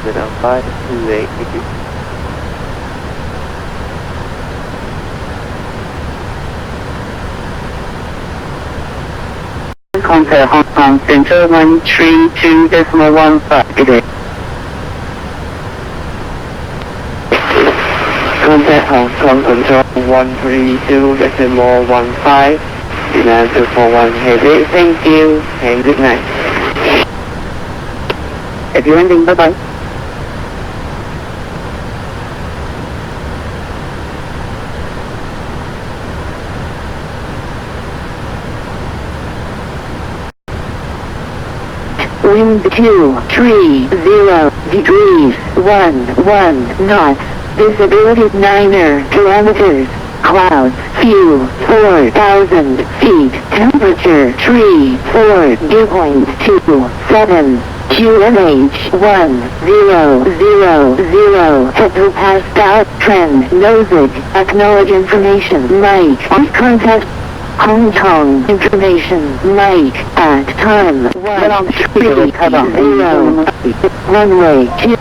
without 528 degrees. Contact Hong Kong Center 132.15. Good day. Contact Hong Kong Control 132.15. Demand 241 heavy. Thank you and good night. Happy landing. Bye bye. Wind 230 degrees 11 knots. Visibility 9 kilometers. Clouds few 4,000 feet. Temperature 3 4 dew point 27 QNH 1000. Set to pass out trend. Nosig. Acknowledge information. Mike. Contact Hong Kong information. Mike at time 130 runway 2.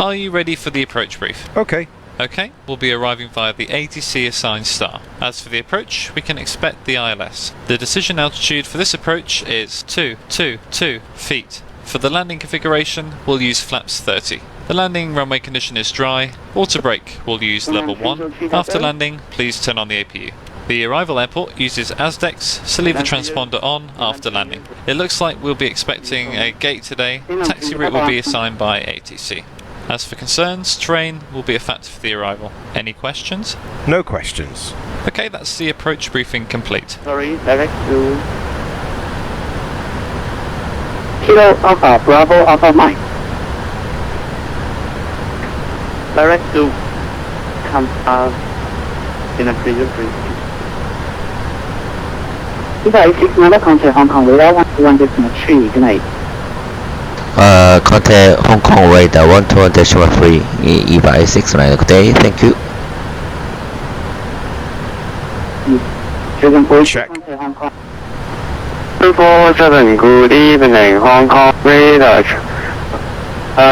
Are you ready for the approach brief? Okay. Okay, we'll be arriving via the ATC assigned star. As for the approach, we can expect the ILS. The decision altitude for this approach is 222 feet. For the landing configuration, we'll use flaps 30. The landing runway condition is dry. Auto brake, we'll use level 1. After landing, please turn on the APU. The arrival airport uses Ezdok, so leave the transponder on after landing. It looks like we'll be expecting a gate today. Taxi route will be assigned by ATC. As for concerns, terrain will be a factor for the arrival. Any questions? No questions. Okay, that's the approach briefing complete. Sorry, direct to Kilo Alpha Bravo Alpha Mike. direct to come out in a previous briefing. 186 another contact Hong Kong radar 121.3. Good night. Contact Hong Kong radar 121.3 EVA 69. Good day, thank you. Check. 247, good evening, Hong Kong radar.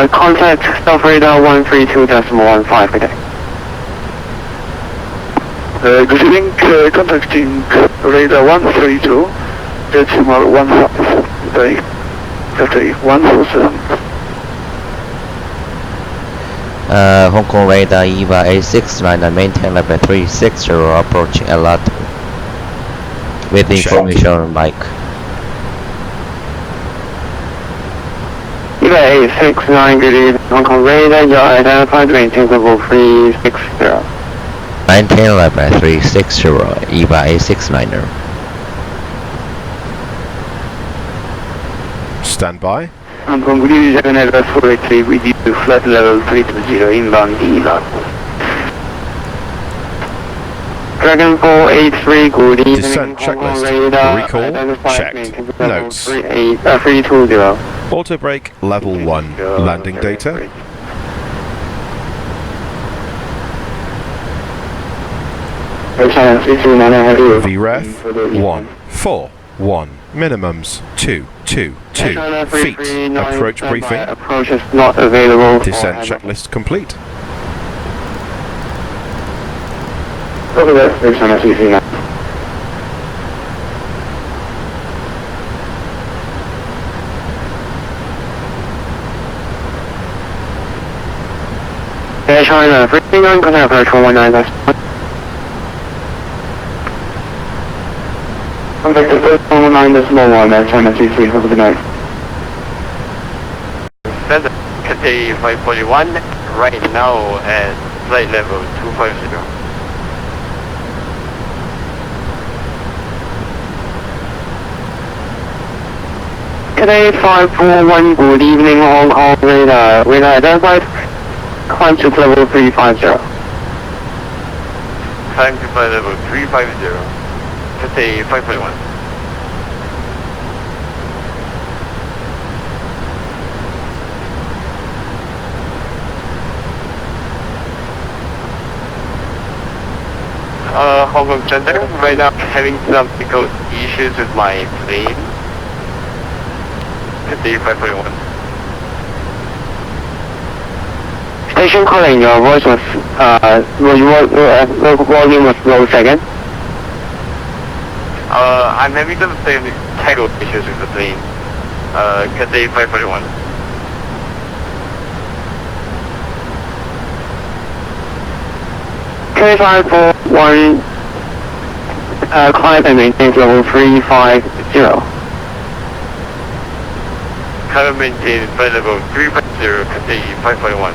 Contact South radar 132.15, good day. Good evening, contacting radar 132, decimal 15, day 147. Hong Kong radar EVA 69 and maintain level 360 approaching alert with information on Mike. EVA 869, good evening, Hong Kong radar, you are identified maintain level 360. Maintain level 360 EVA 869er. Stand by. Hong Kong good evening, 7 Airbus 483 with you to flight level 320 inbound EVA. Dragon 483, good evening, Descent Hong Kong checklist. radar, Recall identified checked. maintain level Notes. 320. Auto brake level 1. Landing data. VREF 141. Minimums 222 feet. Approach briefing. Approach is not available. Descent checklist complete. Over there, there's an SEC now. Air China 39, contact approach 119. Contact the first 109.1 at China C3, have a good night. Center, Cathay 541, right now at flight level 250. Cathay 541, good evening, all radar. Radar identified, climb to level 350. Climb to flight level 350, Cathay 541. Hong Kong Center, right now having some technical issues with my plane. Cathay 541. Station calling, your voice was, your volume was low second. I'm having some technical issues with the plane. Cathay 541. K541, climb and maintain level 350. Climb and maintain flight level 350, Cathay 541.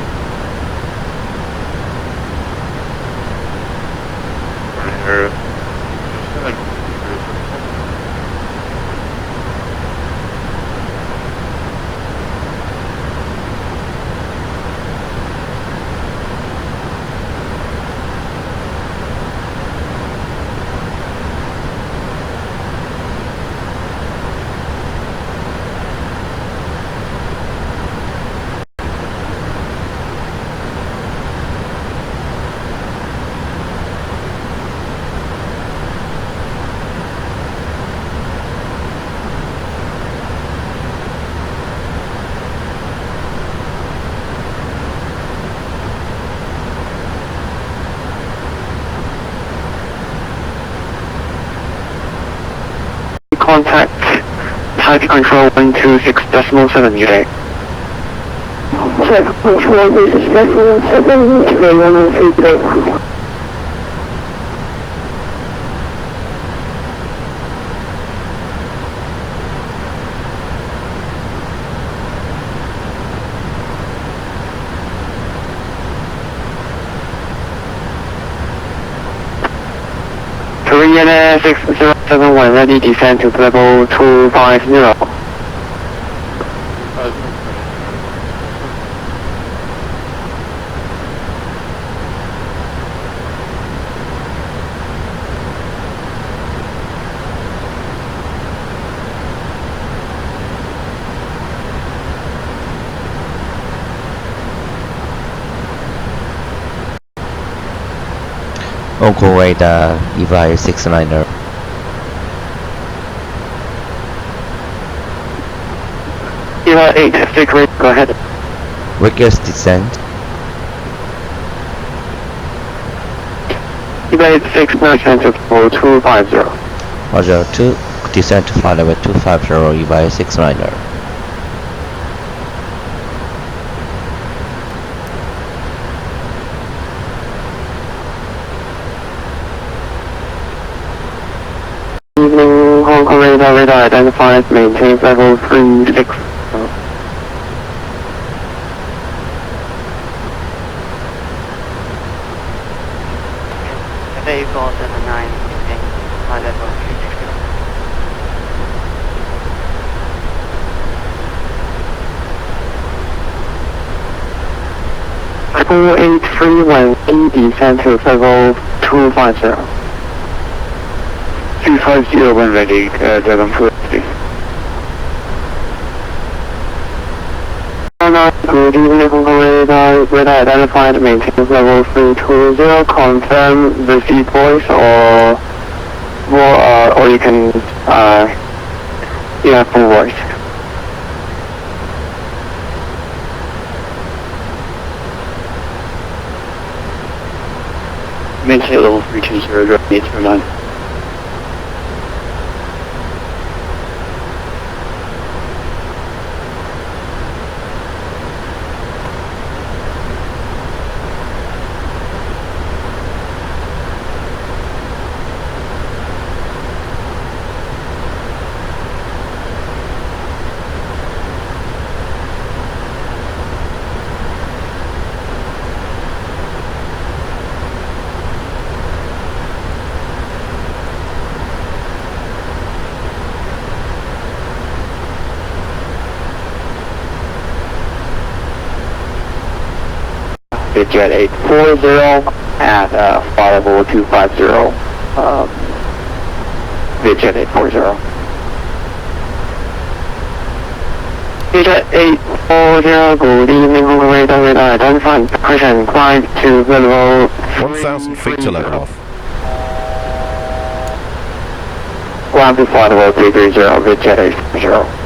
Contact Type Control 126.7 UA. Type Control 126.7 UA. Korean 6071, ready descent to level 250. Hong Kong radar, EVA 69er. EVA 8, stick rate, go ahead. Request descent. EVA 86, now descent to level 250. Roger, 2, descent to flight level 250, EVA 69er. Evening, Hong Kong radar identified, maintains level 36. Cathay 479, flight level 360. School 831, descent to level 250. 250 when ready, Dragon 250. Good evening, Hong Kong radar identified, maintains level 320, confirm the seat voice or you can, full voice. Maintain level 320, drop 829. Bitjet 840 at flight level 250, Bitjet 840. Bitjet 840, good evening, radar, identifying pressure, climb to the level 1,000 feet to level off. Ground to flight level 330, Bitjet 840.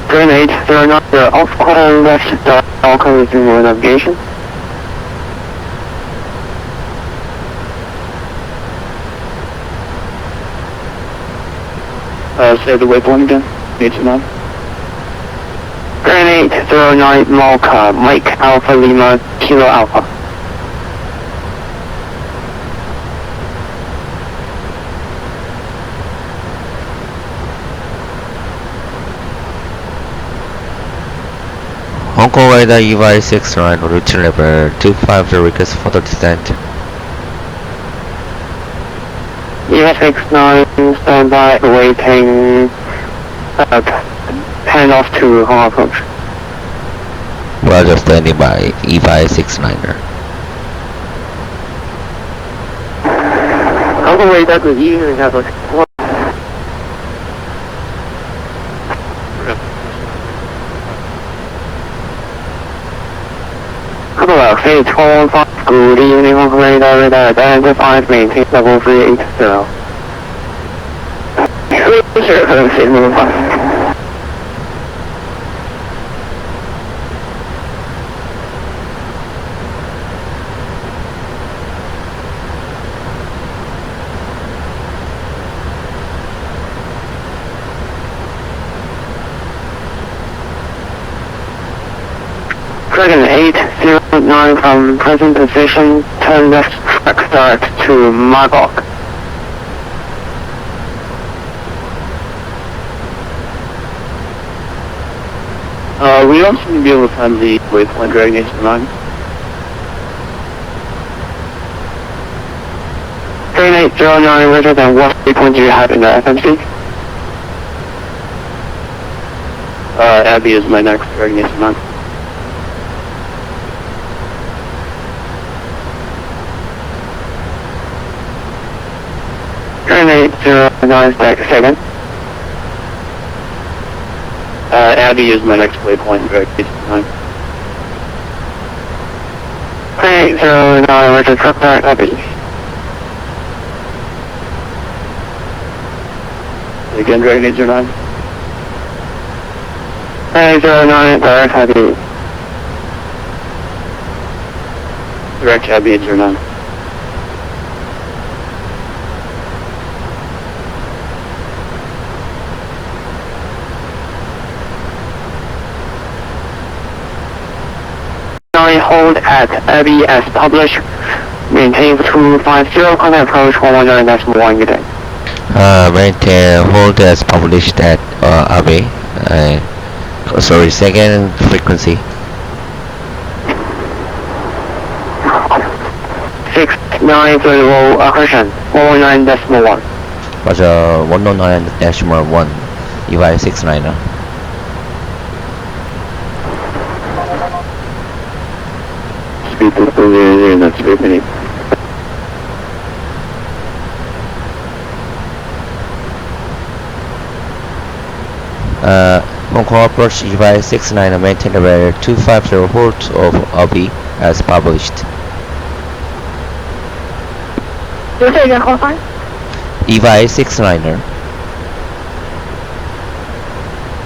Grenade, there are not the off quarter left dial code through navigation. Say the waypoint again. Need to know. Grenade 09 Malka, Mike Alpha Lima, Kilo Alpha. Hong Kong radar EVI 69 route level 250 request for the descent. EVI 69 standby awaiting handoff to Hong Kong approach. Roger, standing by EVI 69er. Hong Kong radar good evening, good evening, Hong Kong radar, identified, maintain level 380. Dragon 809 from present position, turn left track start to Magog. We also need to be able to find the waypoint Dragon 809. Dragon 809, Roger, then what waypoint do you have in the FMC? Abby is my next Dragon 809. Dragon 809, second. Abby is my next waypoint, Dragon 809. Dragon 809, Roger, truck back, Abby. Again, Dragon 809. Dragon 809, direct Abby. Direct Abby 809. Hold at Abbey as published. Maintain 250, contact approach 119.1 good day. Maintain hold as published at Abbey. Sorry, second frequency. 6930 correction 119.1. Roger, 109.1 EVI 69er. Speed to 200, that's 3 minutes. Hong Kong approach EVI 69er, maintain the barrier 250 hold of Abbey as published. EVI 69er.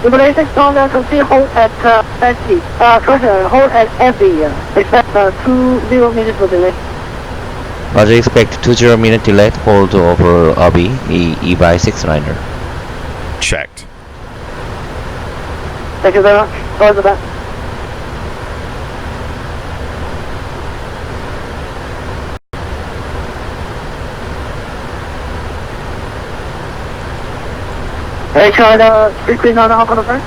EVI 69er, proceed hold at Betsy. Hold at Abbey. Expect 20 minutes for delay. Roger, expect 20 minute delay hold over Abbey, EVI 69er. Checked. Thank you very much. Sorry for that. Hey, China 339, how can I first?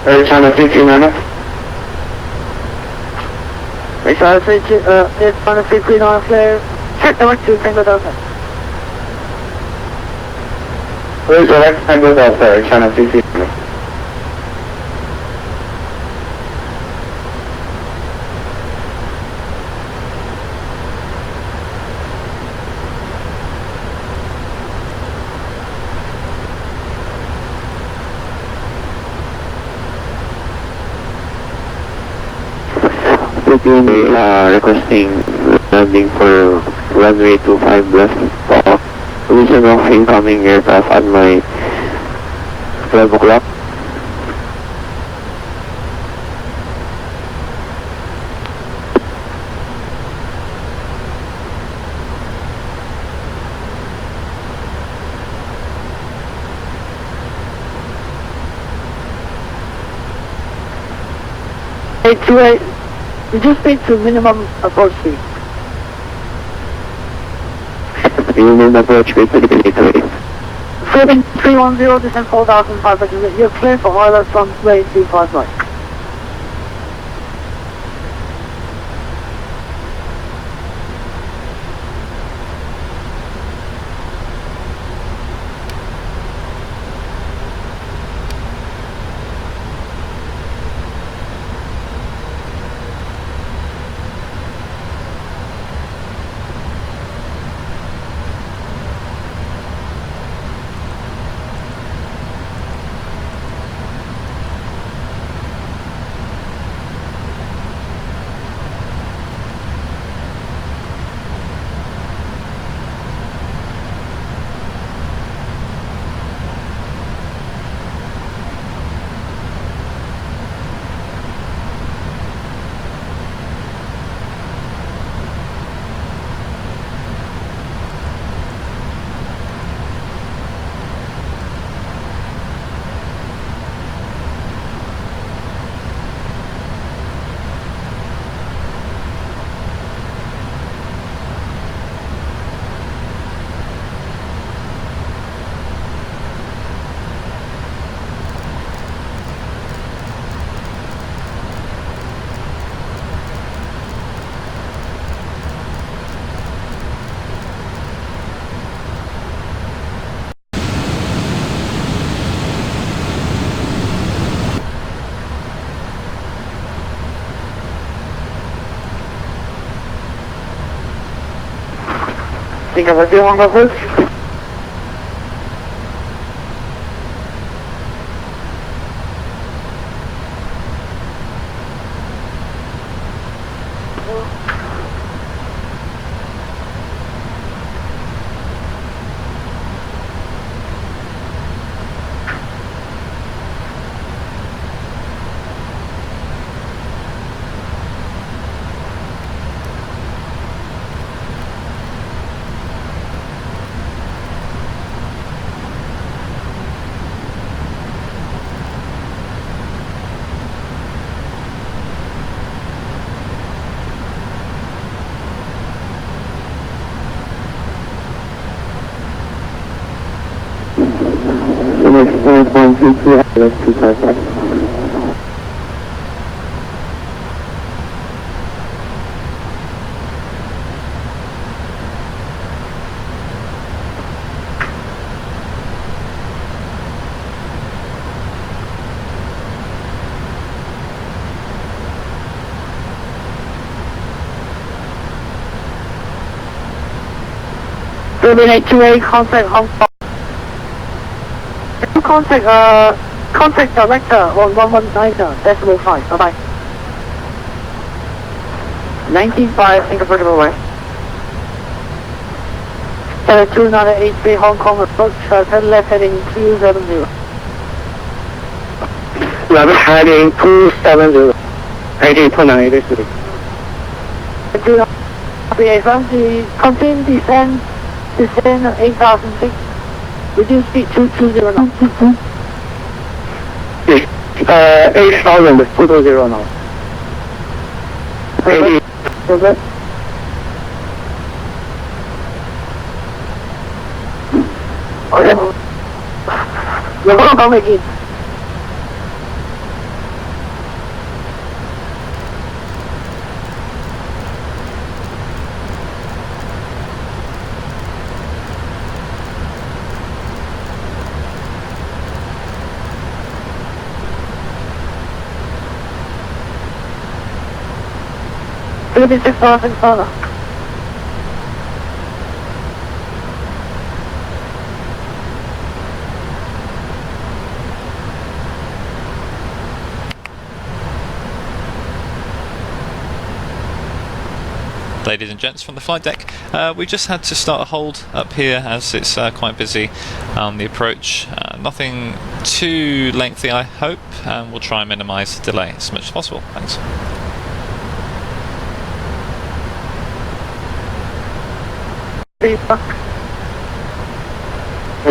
Hey, China 339. Hey, China 339, clear. Check direct to Tango Delta. Where's direct Tango Delta, China 339? Requesting landing for runway 25 left. Position of incoming aircraft at my 12 o'clock. Hey, 28. You just speak to minimum approach speed. Minimum approach speed to the military. 7310, descend 4,500. You're clear for oil from way 25 right. Think of a deal on the first. Terminate 2A, contact Hong Kong. Contact director on 119.5. Bye-bye. 19.5, Singapore away. 2983 Hong Kong approach, turn left heading 270. Left heading 270. 2983. Do not be advanced, continue descend 8006. Reduce speed 220 now. 8,000, 220 now. 80. Progress. 有冇講未見？ Philippines 6,000. Ladies and gents from the flight deck, we just had to start a hold up here as it's quite busy on the approach. Nothing too lengthy, I hope, and we'll try and minimise the delay as much as possible. Thanks.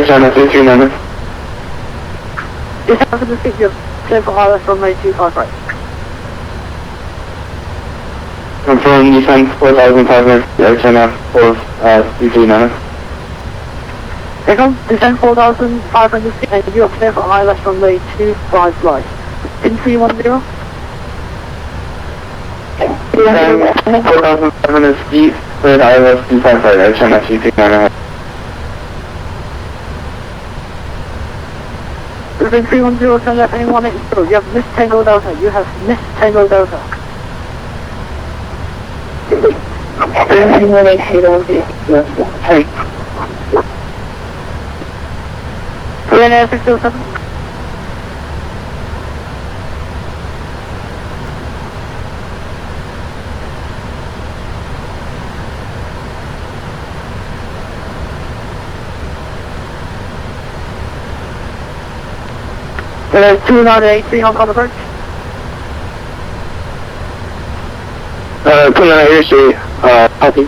China 339. Just after the figure, clear for RS runway 25 right. Confirm descent 4,500, China 339. Second, descent 4,500 feet and you are clear for ILS runway 25 right. In 310. Descent 4,500 feet with ILS 25 right, China 339. Within 310, turn left heading 180, you have missed Tango Delta, you have missed Tango Delta. 607. There's 298 Hong Kong approach. 298 copy.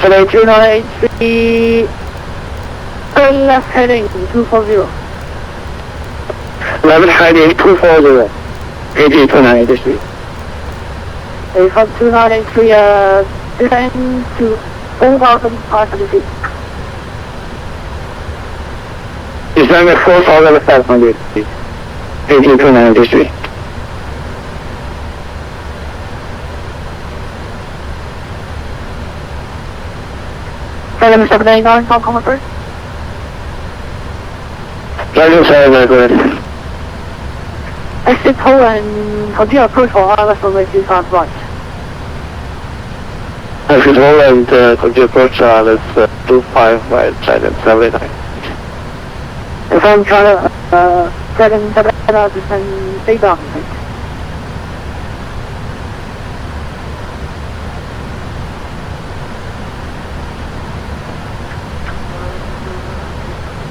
Today 298 turn left heading 240. Left heading 240. AG 298. A from 293 descend to 4,500 feet. Descend at 4,500 feet. 1829 789, Hong Kong first. Driving 7, good. Exit hole and continue approach for ILS runway 25 right. Exit hole and continue approach ILS 25 right, China 789. From China, 779, descend stay down.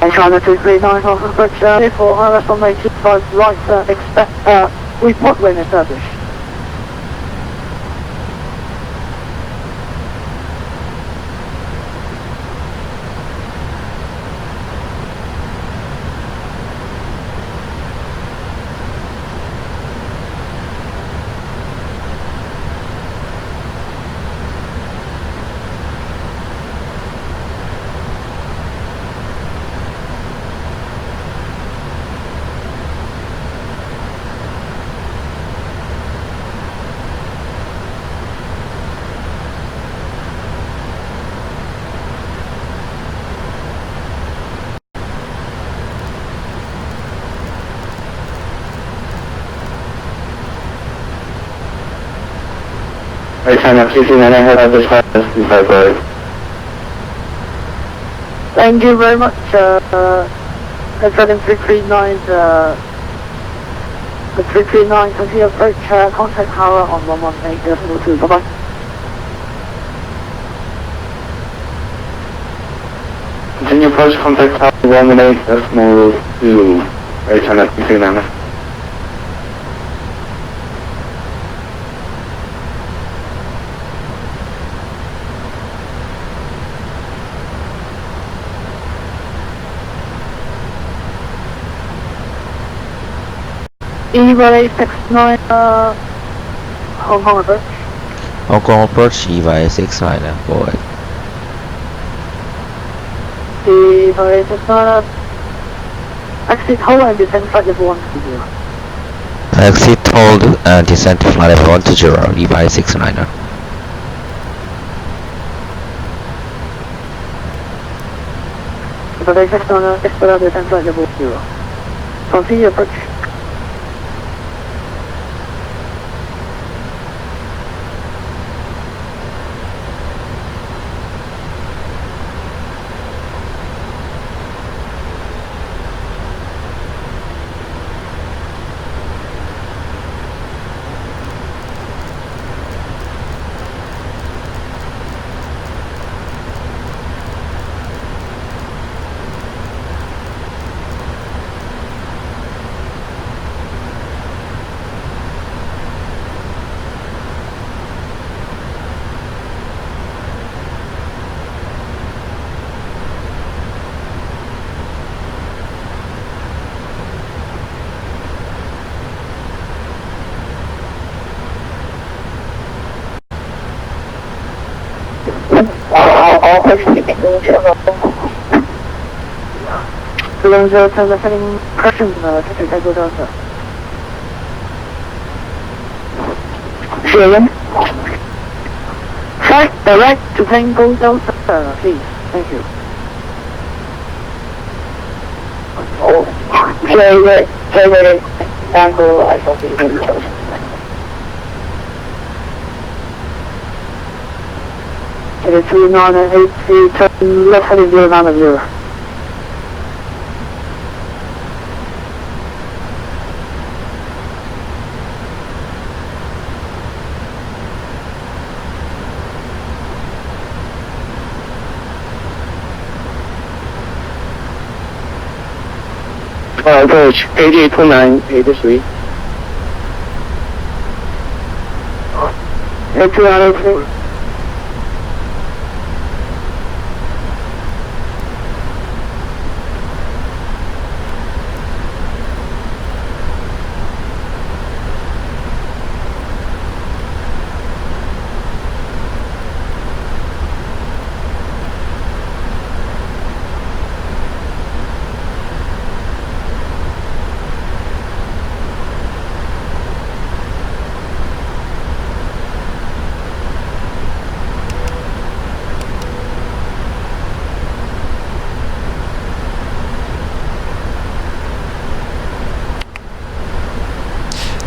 And China 239, Hong Kong approach, for ILS runway 25 right, expect, report when established. China 339 head on the side. Thank you very much. Heading 339, the 339 continue approach, contact power on 118.2. Bye bye. Continue approach, contact power 118.2. China 339. E-Relay 69, Hong Kong approach. Hong Kong approach EVA 69er, go ahead. Exit hold and descent flight level 120. Exit hold and descent to flight level 120, EVA 69er. Explorer descent flight level 0. Continue approach. Setting pressure to take good answer. Say again? Flight direct to Tango Delta, please. Thank you. Say Tango, I thought it was close. It is 3983, turn left heading 090. Approach KD29, 83. 8293.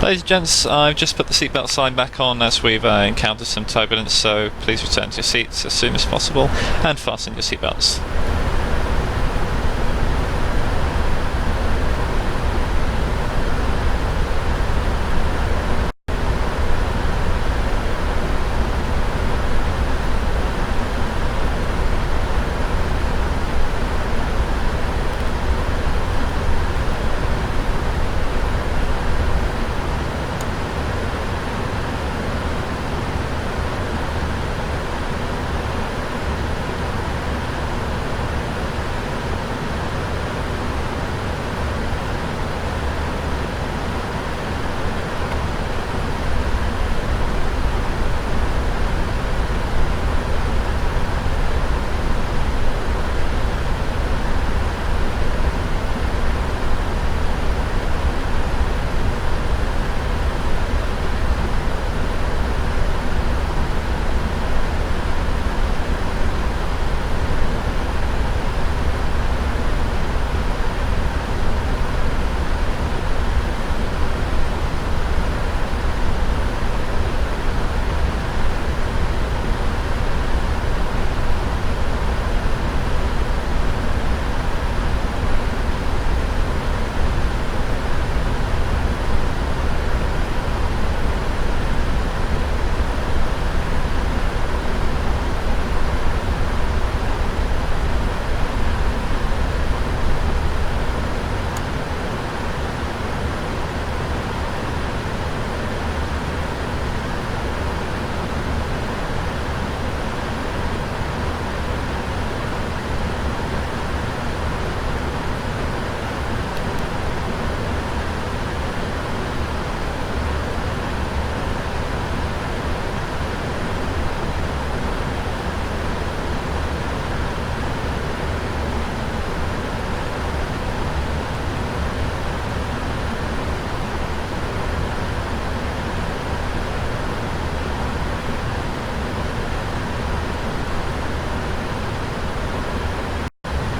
Ladies and gents, I've just put the seatbelt sign back on as we've encountered some turbulence, so please return to your seats as soon as possible and fasten your seatbelts.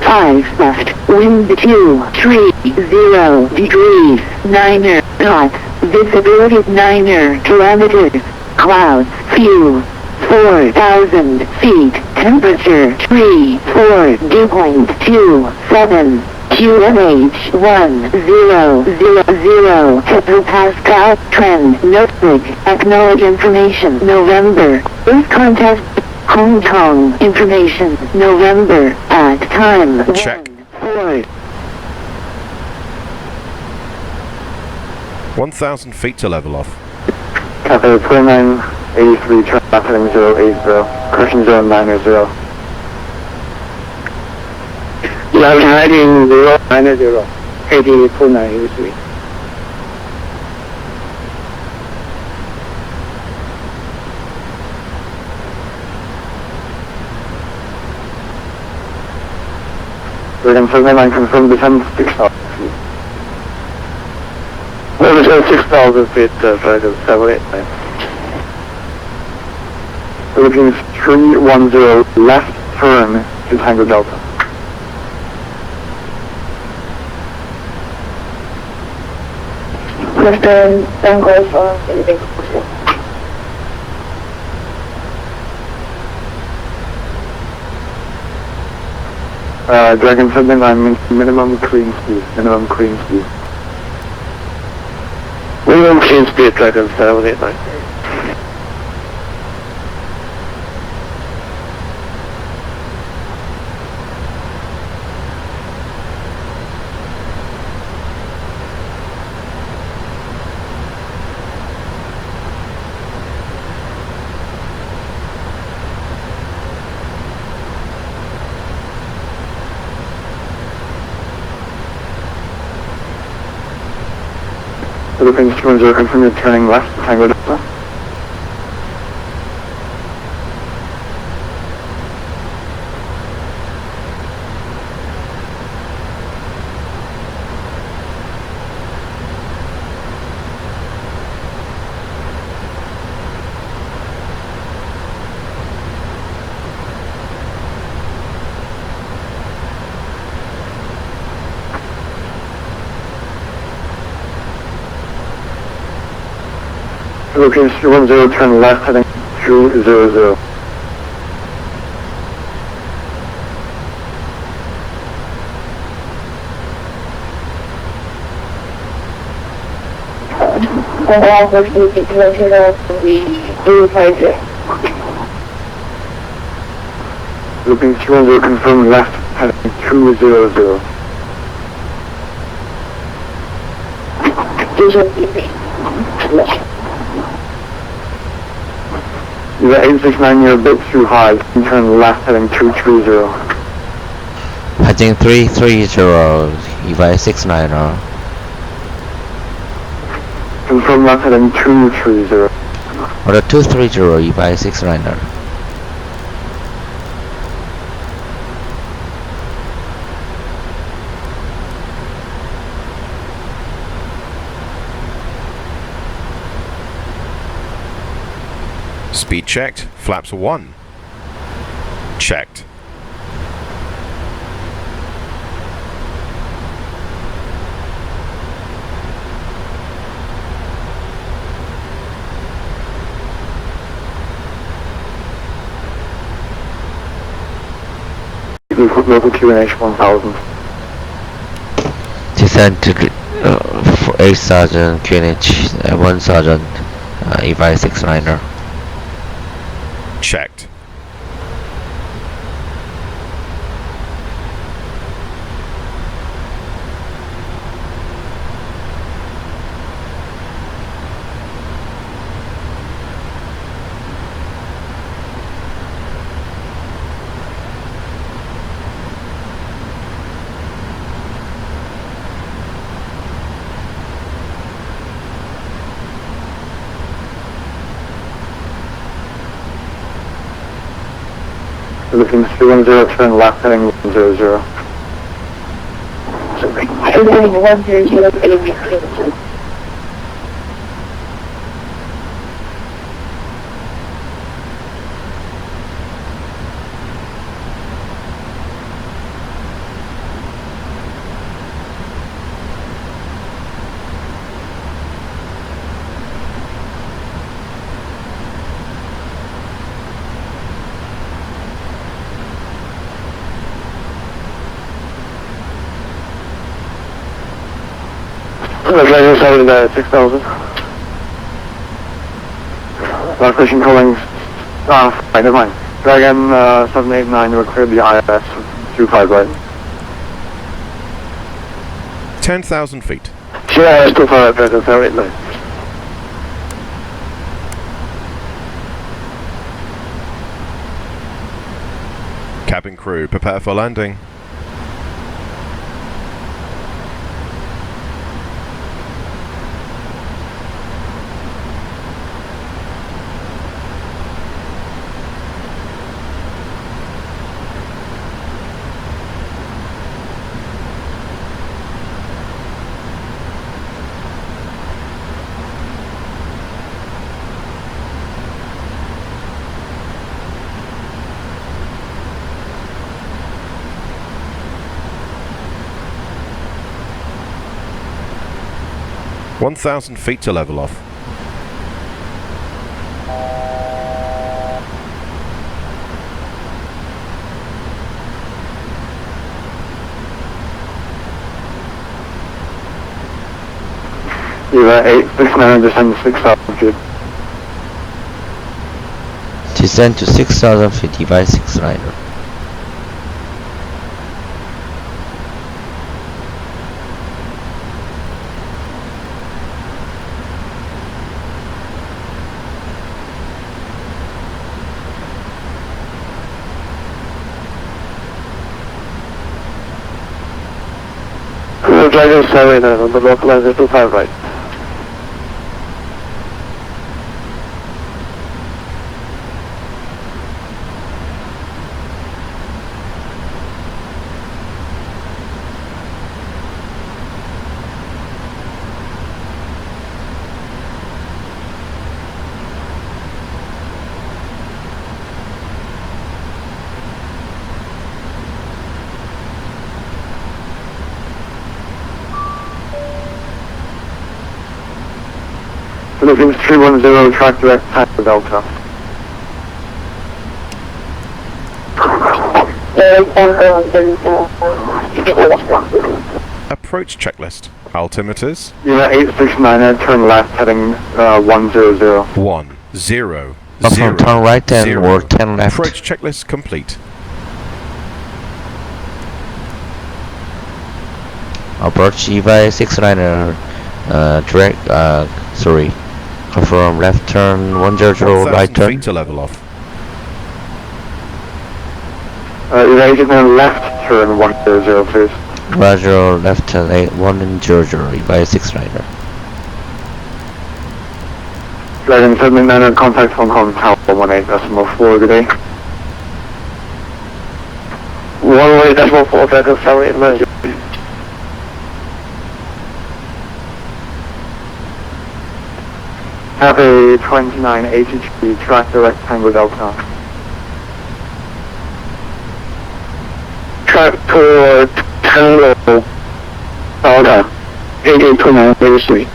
5 left, wind 230 degrees, 9 knots, visibility 9 kilometers, clouds few, 4,000 feet, temperature 34 dew point 27. QMH 1000 hectopascal trend notebook acknowledge information November Earth contact Hong Kong information November at time Check. 4 1,000 feet to level off. Cafe 2983 traffic 080, correction zone 90. Left heading 090, KT 2983. Freedom 79 confirmed descend 6,000 feet. Descend 6,000 feet, flight of 789. Philippines 310 left turn to Tango Delta. Western Tango from Philippines. Dragon 79 minimum clean speed. Minimum clean speed, Dragon 789. Philippines 210 confirm you're turning left to Tango Delta. Philippines 210 turn left heading 200. Philippines 210 confirm left heading 200. You're 869, you're a bit too high. You can turn left heading 230. Heading 330, EVA 69er. Confirm left heading 230. Order 230, EVA 69er. Speed checked. Flaps 1. Checked. Local QNH 1000. Descend to 8 Sergeant, QNH 1 Sergeant, EVA 69er. Checked. Philippines 310 turn left heading 100. Dragon 7 at 6,000. Last station calling. Right, never mind. Dragon 789, you will clear the IS 25 right. 10,000 feet. Sure, IS 25 right, that's 789. Cabin crew, prepare for landing. $1,000 feet to level off. You are 869, descend to 6,000 feet. Descend to 6,000 feet by 69er. Dragon 7 on the localizer 25 right. Philippines 310, track direct Tango Delta. Approach checklist. Altimeters. Unit 869, turn left heading 100. 100. From turn right and or 10 left. Approach checklist complete. Approach EVA 69er, direct, confirm left turn 100, right turn. Feet to level off. Evasive left turn 100 please. Roger, left turn 100, EVA 69er. Dragon 789, contact Hong Kong Tower 18.4, good day. 18.4, Dragon 789. Have a 29 HHB track direct Tango Delta. Track toward Tango Delta, 882983.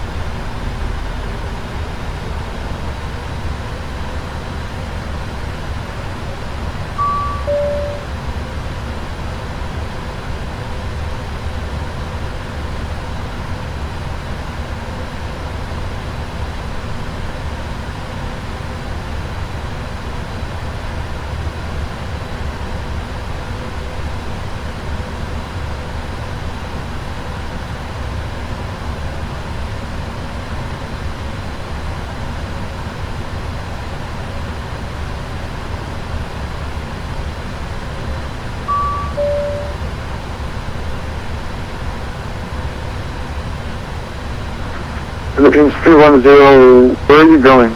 Philippines 310, where are you going?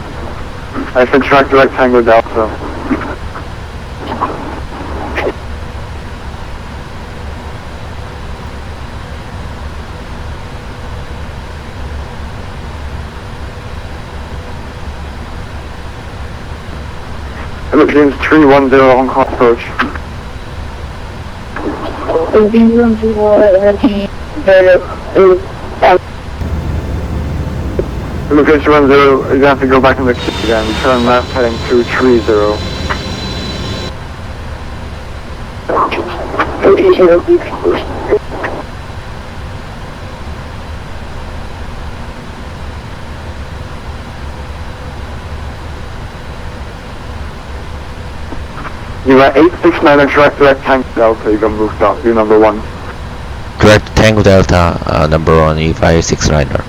I said track direct Tango Delta. Philippines 310, Hong Kong approach. Philippines 310, you have to go back in the queue again, turn left heading 230. You are 869 direct tango delta, you can move start, you number 1. Direct Tango Delta, number 1, E569er.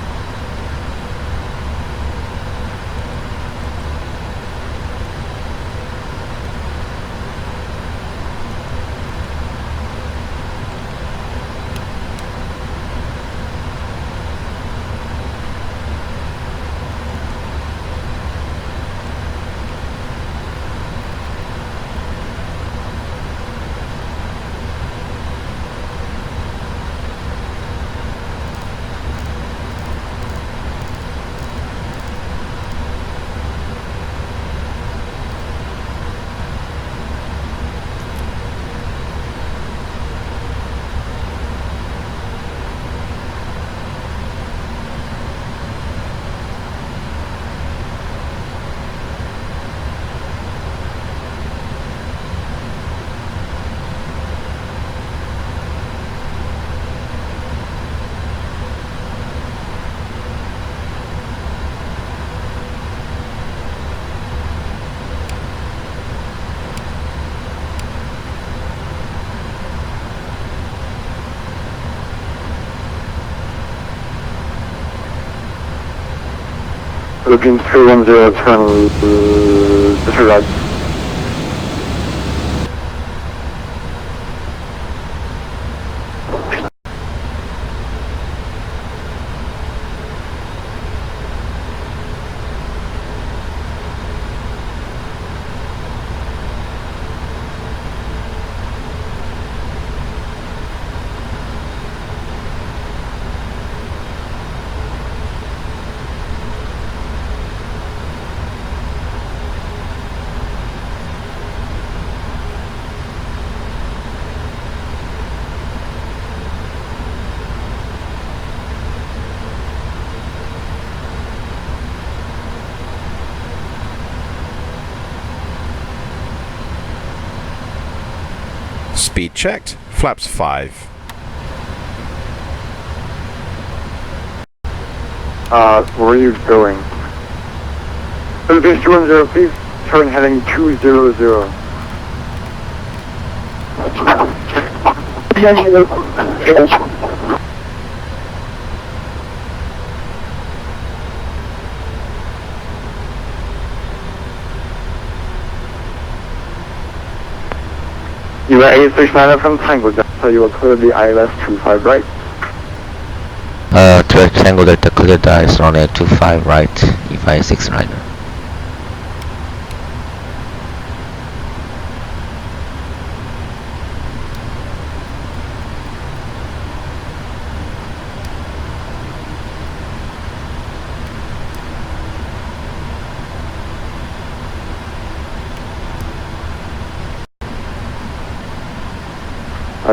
Looking 310, turn to right. Speed checked, flaps 5. Where are you going? Philippines 210, please turn heading 200. You are 869 from Tango Delta, you are clearly ILS 25 right? Direct Tango Delta cleared is running at 25 right, E569er.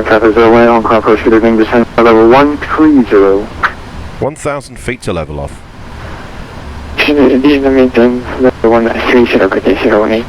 Traffic 01 on car approach, leaving descent level 130. 1,000 feet to level off. This is the maintain level 130, 08.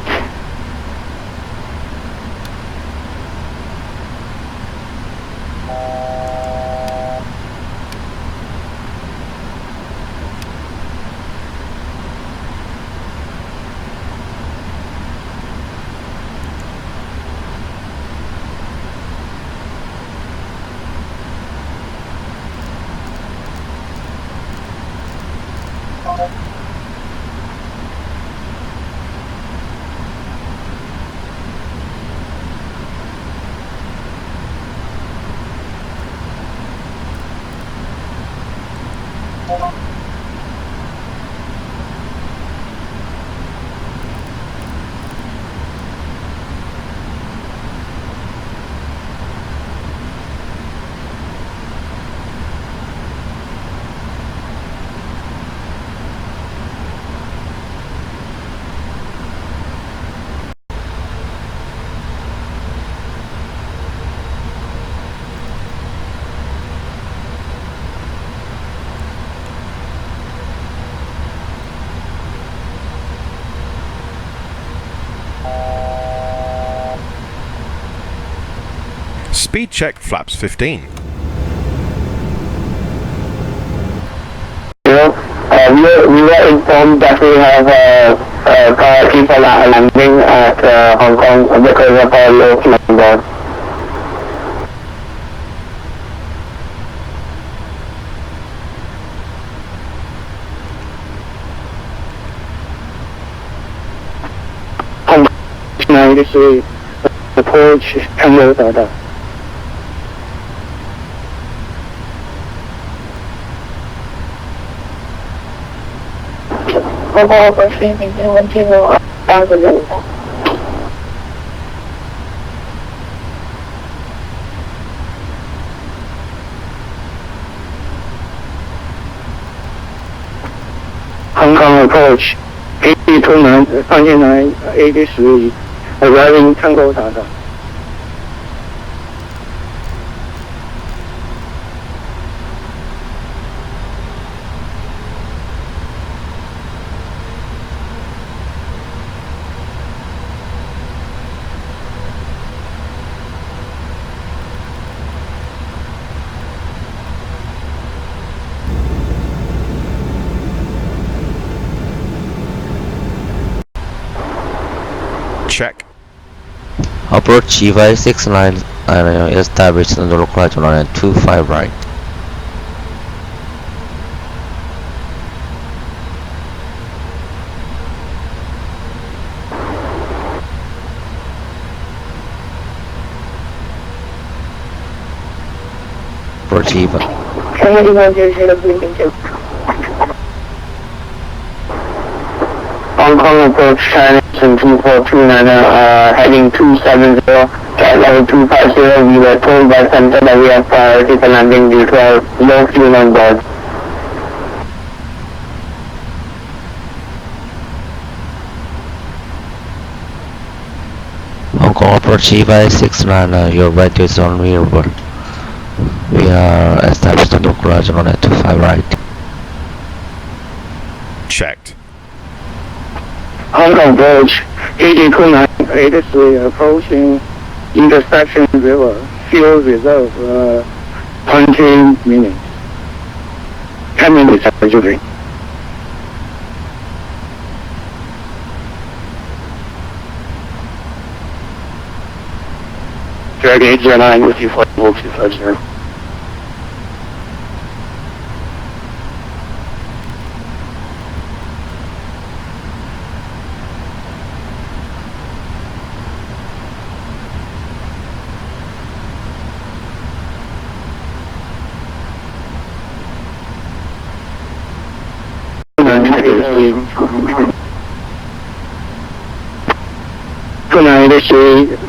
Speed check, flaps 15. We were informed that we have priority for landing at Hong Kong because of our low Mainboard. Hong Kong 93, approach Tango Dada. Over 3 minutes, 1 kilo, 1,000. Hong Kong approach, 8029, 29, 83, arriving Tango Dada. Check. Approach EY69 and established on the localized on 25 right. Approach EY. Hong Kong approach China 2429, heading 270 at level 250. We were told by center that we have priority for landing due to our low fuel on board. Hong Kong approach EY69, your right is on Mainboard. We are established on the localized on 25 right. Checked. Hong Kong approach 8029, 83, approaching intersection river, fuel reserve, 20 minutes. 10 minutes actually. Dragon 809 with you, flight level 250.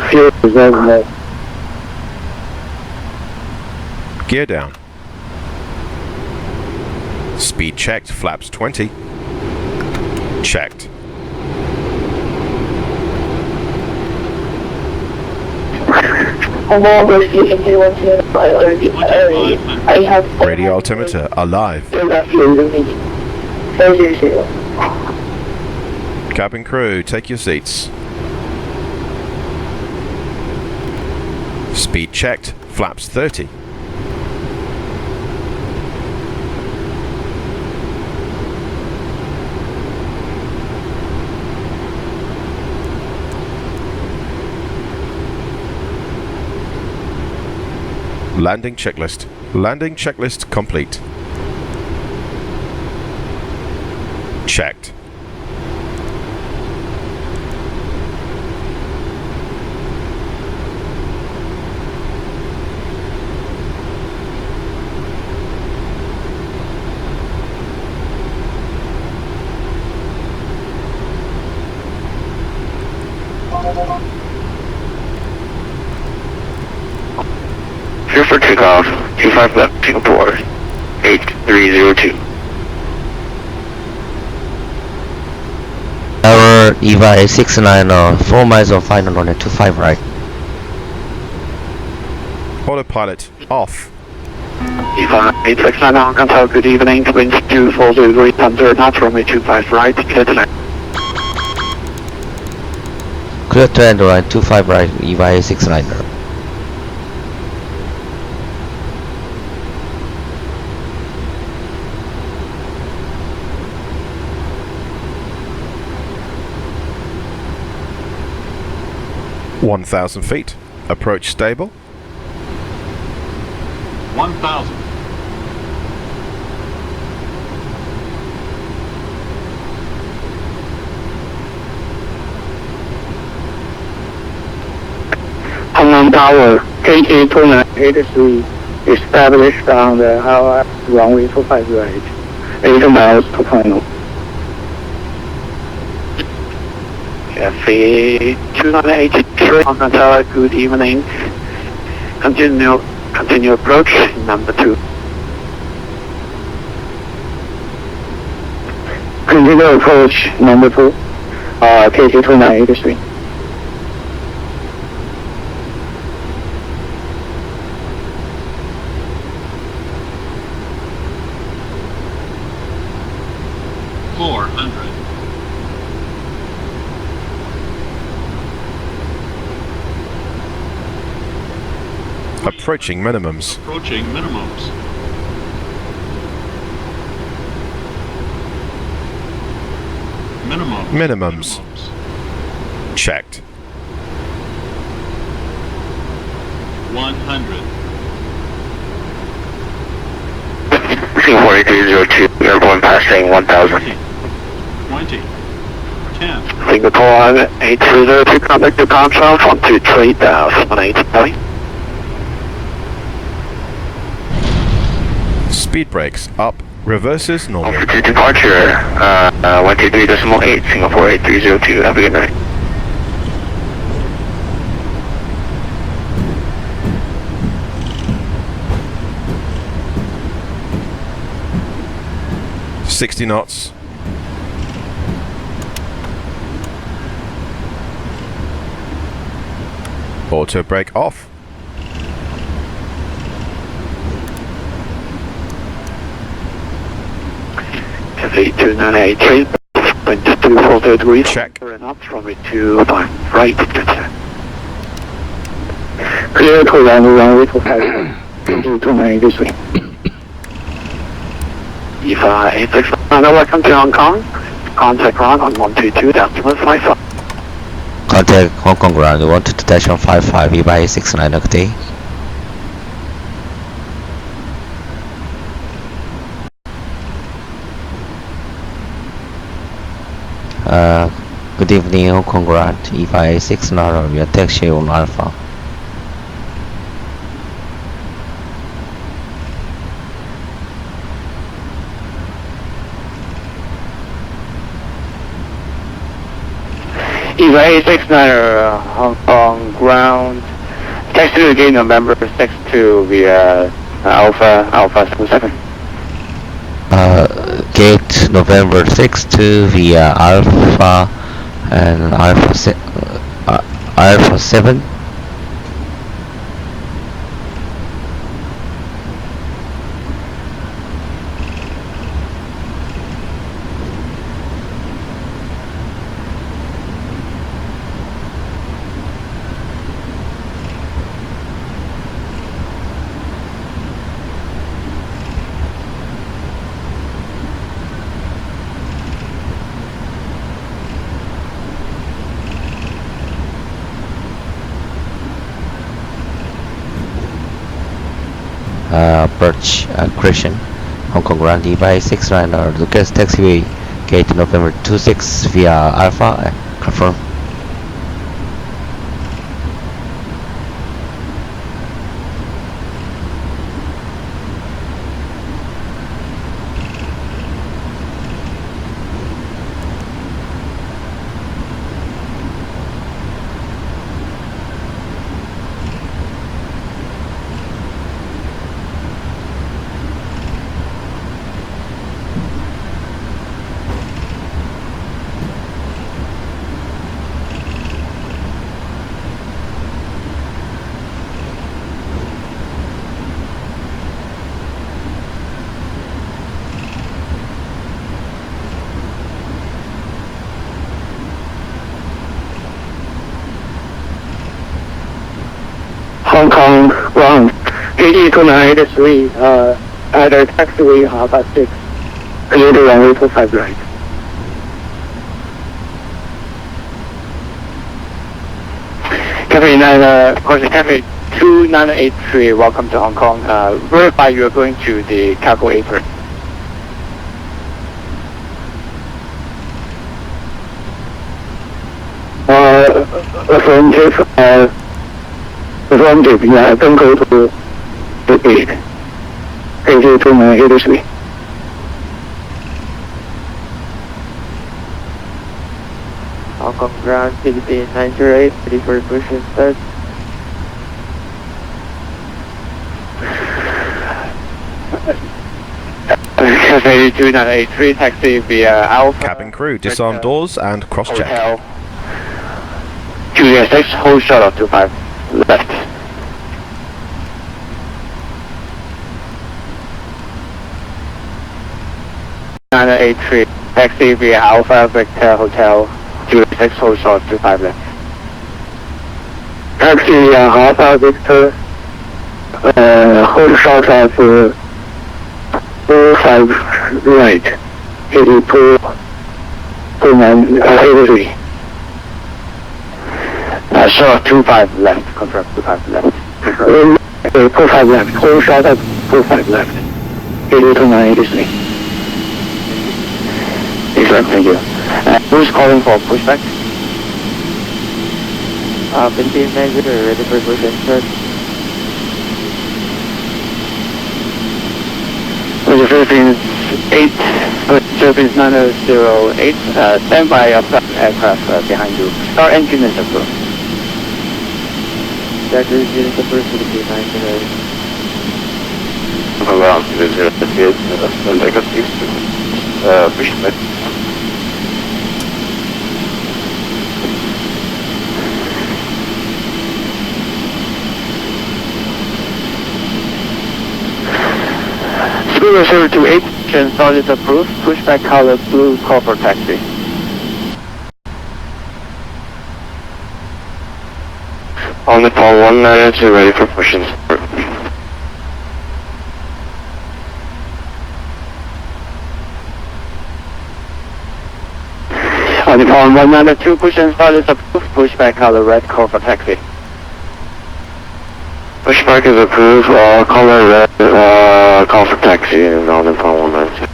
Fuel reserve. Gear down. Speed checked, flaps 20. Checked. Radio altimeter alive. Cabin crew, take your seats. Speed checked, flaps 30. Landing checklist. Landing checklist complete. Checked. Clear for takeoff, 25 left, Singapore, 8302. Our EVA 69, 4 miles of final on 25 right. Autopilot off. EVA 869 Hong Kong Tower, good evening, winds 240 degrees under, not runway 25 right, clear to land. Clear to end line 25 right, EVA 69. 1,000 feet. Approach stable. 1,000. Hong Kong Tower, KT-2983, established on the runway 25 right, 8 miles to final. FA-2983, Hong Kong Tower, good evening. Continue approach, number 2. Continue approach, number 2, KT-2983. Approaching minimums. Approaching minimums. Minimums. Checked. 100. C4302, airborne passing 1,000. 20. 10. Singapore 8302, contact departure from 23,180. Speed brakes up. Reverses normal. Altitude departure 123.8, Singapore 8302. Have a good night. $60 knots. Auto brake off. FA-2983, 22 degrees. Check. Turn up from it to right. Clear to runway 25. 2983. EVA-86, welcome to Hong Kong. Contact ground on 122.55. Contact Hong Kong ground 122.55, EVA-69, okay. Good evening, Hong Kong ground, EVA-69, we are taxi on Alpha. EVA-69, Hong Kong ground, taxi to gate November 62 via Alpha 77. Gate November 62 via Alpha and Alpha 7. Approach Christian, Hong Kong ground EVA-69, Lucas taxiway, gate November 26 via Alpha, confirm. Hong Kong ground, KT-2983, at a taxiway 6:30, clear to runway 25 right. Cafe 2983, welcome to Hong Kong. Verify you are going to the cargo apron. Affirmative, yeah, don't go to the gate. KJ 2983. Hong Kong ground, PDP 908, ready for push and start. Cafe 2983, taxi via Alpha. Cabin crew, disarm doors and cross-check. Hotel. QS6, hold short of 25, left. .983, taxi via Alpha Victor Hotel, QS6, hold short 25 left. Taxi Alpha Victor, hold short of 45 right, 82, 2983. Short 25 left, confirm 25 left. 45 left, hold short of 45 left, 82,983. Excellent, thank you. Who's calling for pushback? Philippine manager, ready for push and start. Philippines 908, stand by a aircraft behind you. Start engine is approved. That is unit approved to the P908. Around 008, negative, pushback. Scooter 028, start is approved. Pushback color blue, call for taxi. On the call 192, ready for push and start. On the call 192, push and start is approved. Pushback color red, call for taxi. Pushback is approved, color red, call for taxi, and on the call 192.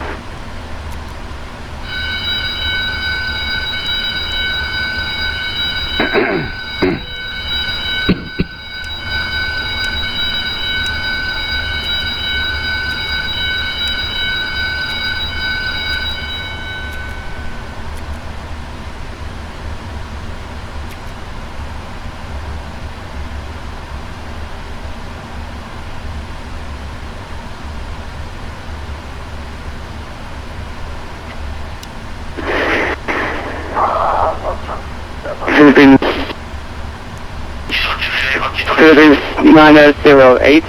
Philippines 908,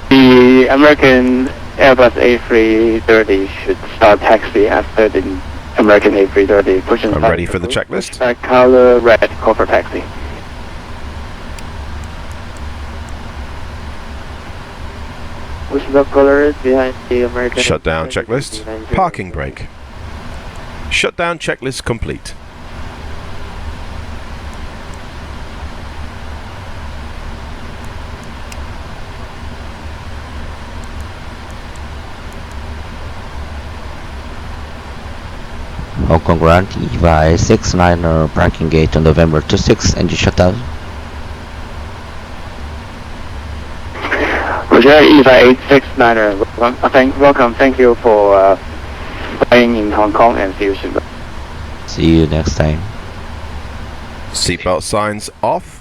the American Airbus A330 should start taxi after the American A330 push and I'm start. ready for the checklist. Color red, call for taxi. Which the color is behind the American? Shutdown checklist. Parking brake. Shutdown checklist complete. Hong Kong ground, EVA 69er parking gate on November 26, engine shutdown. Roger, EVA 869er, welcome, thank you for flying in Hong Kong and see you soon. See you next time. Seatbelt signs off.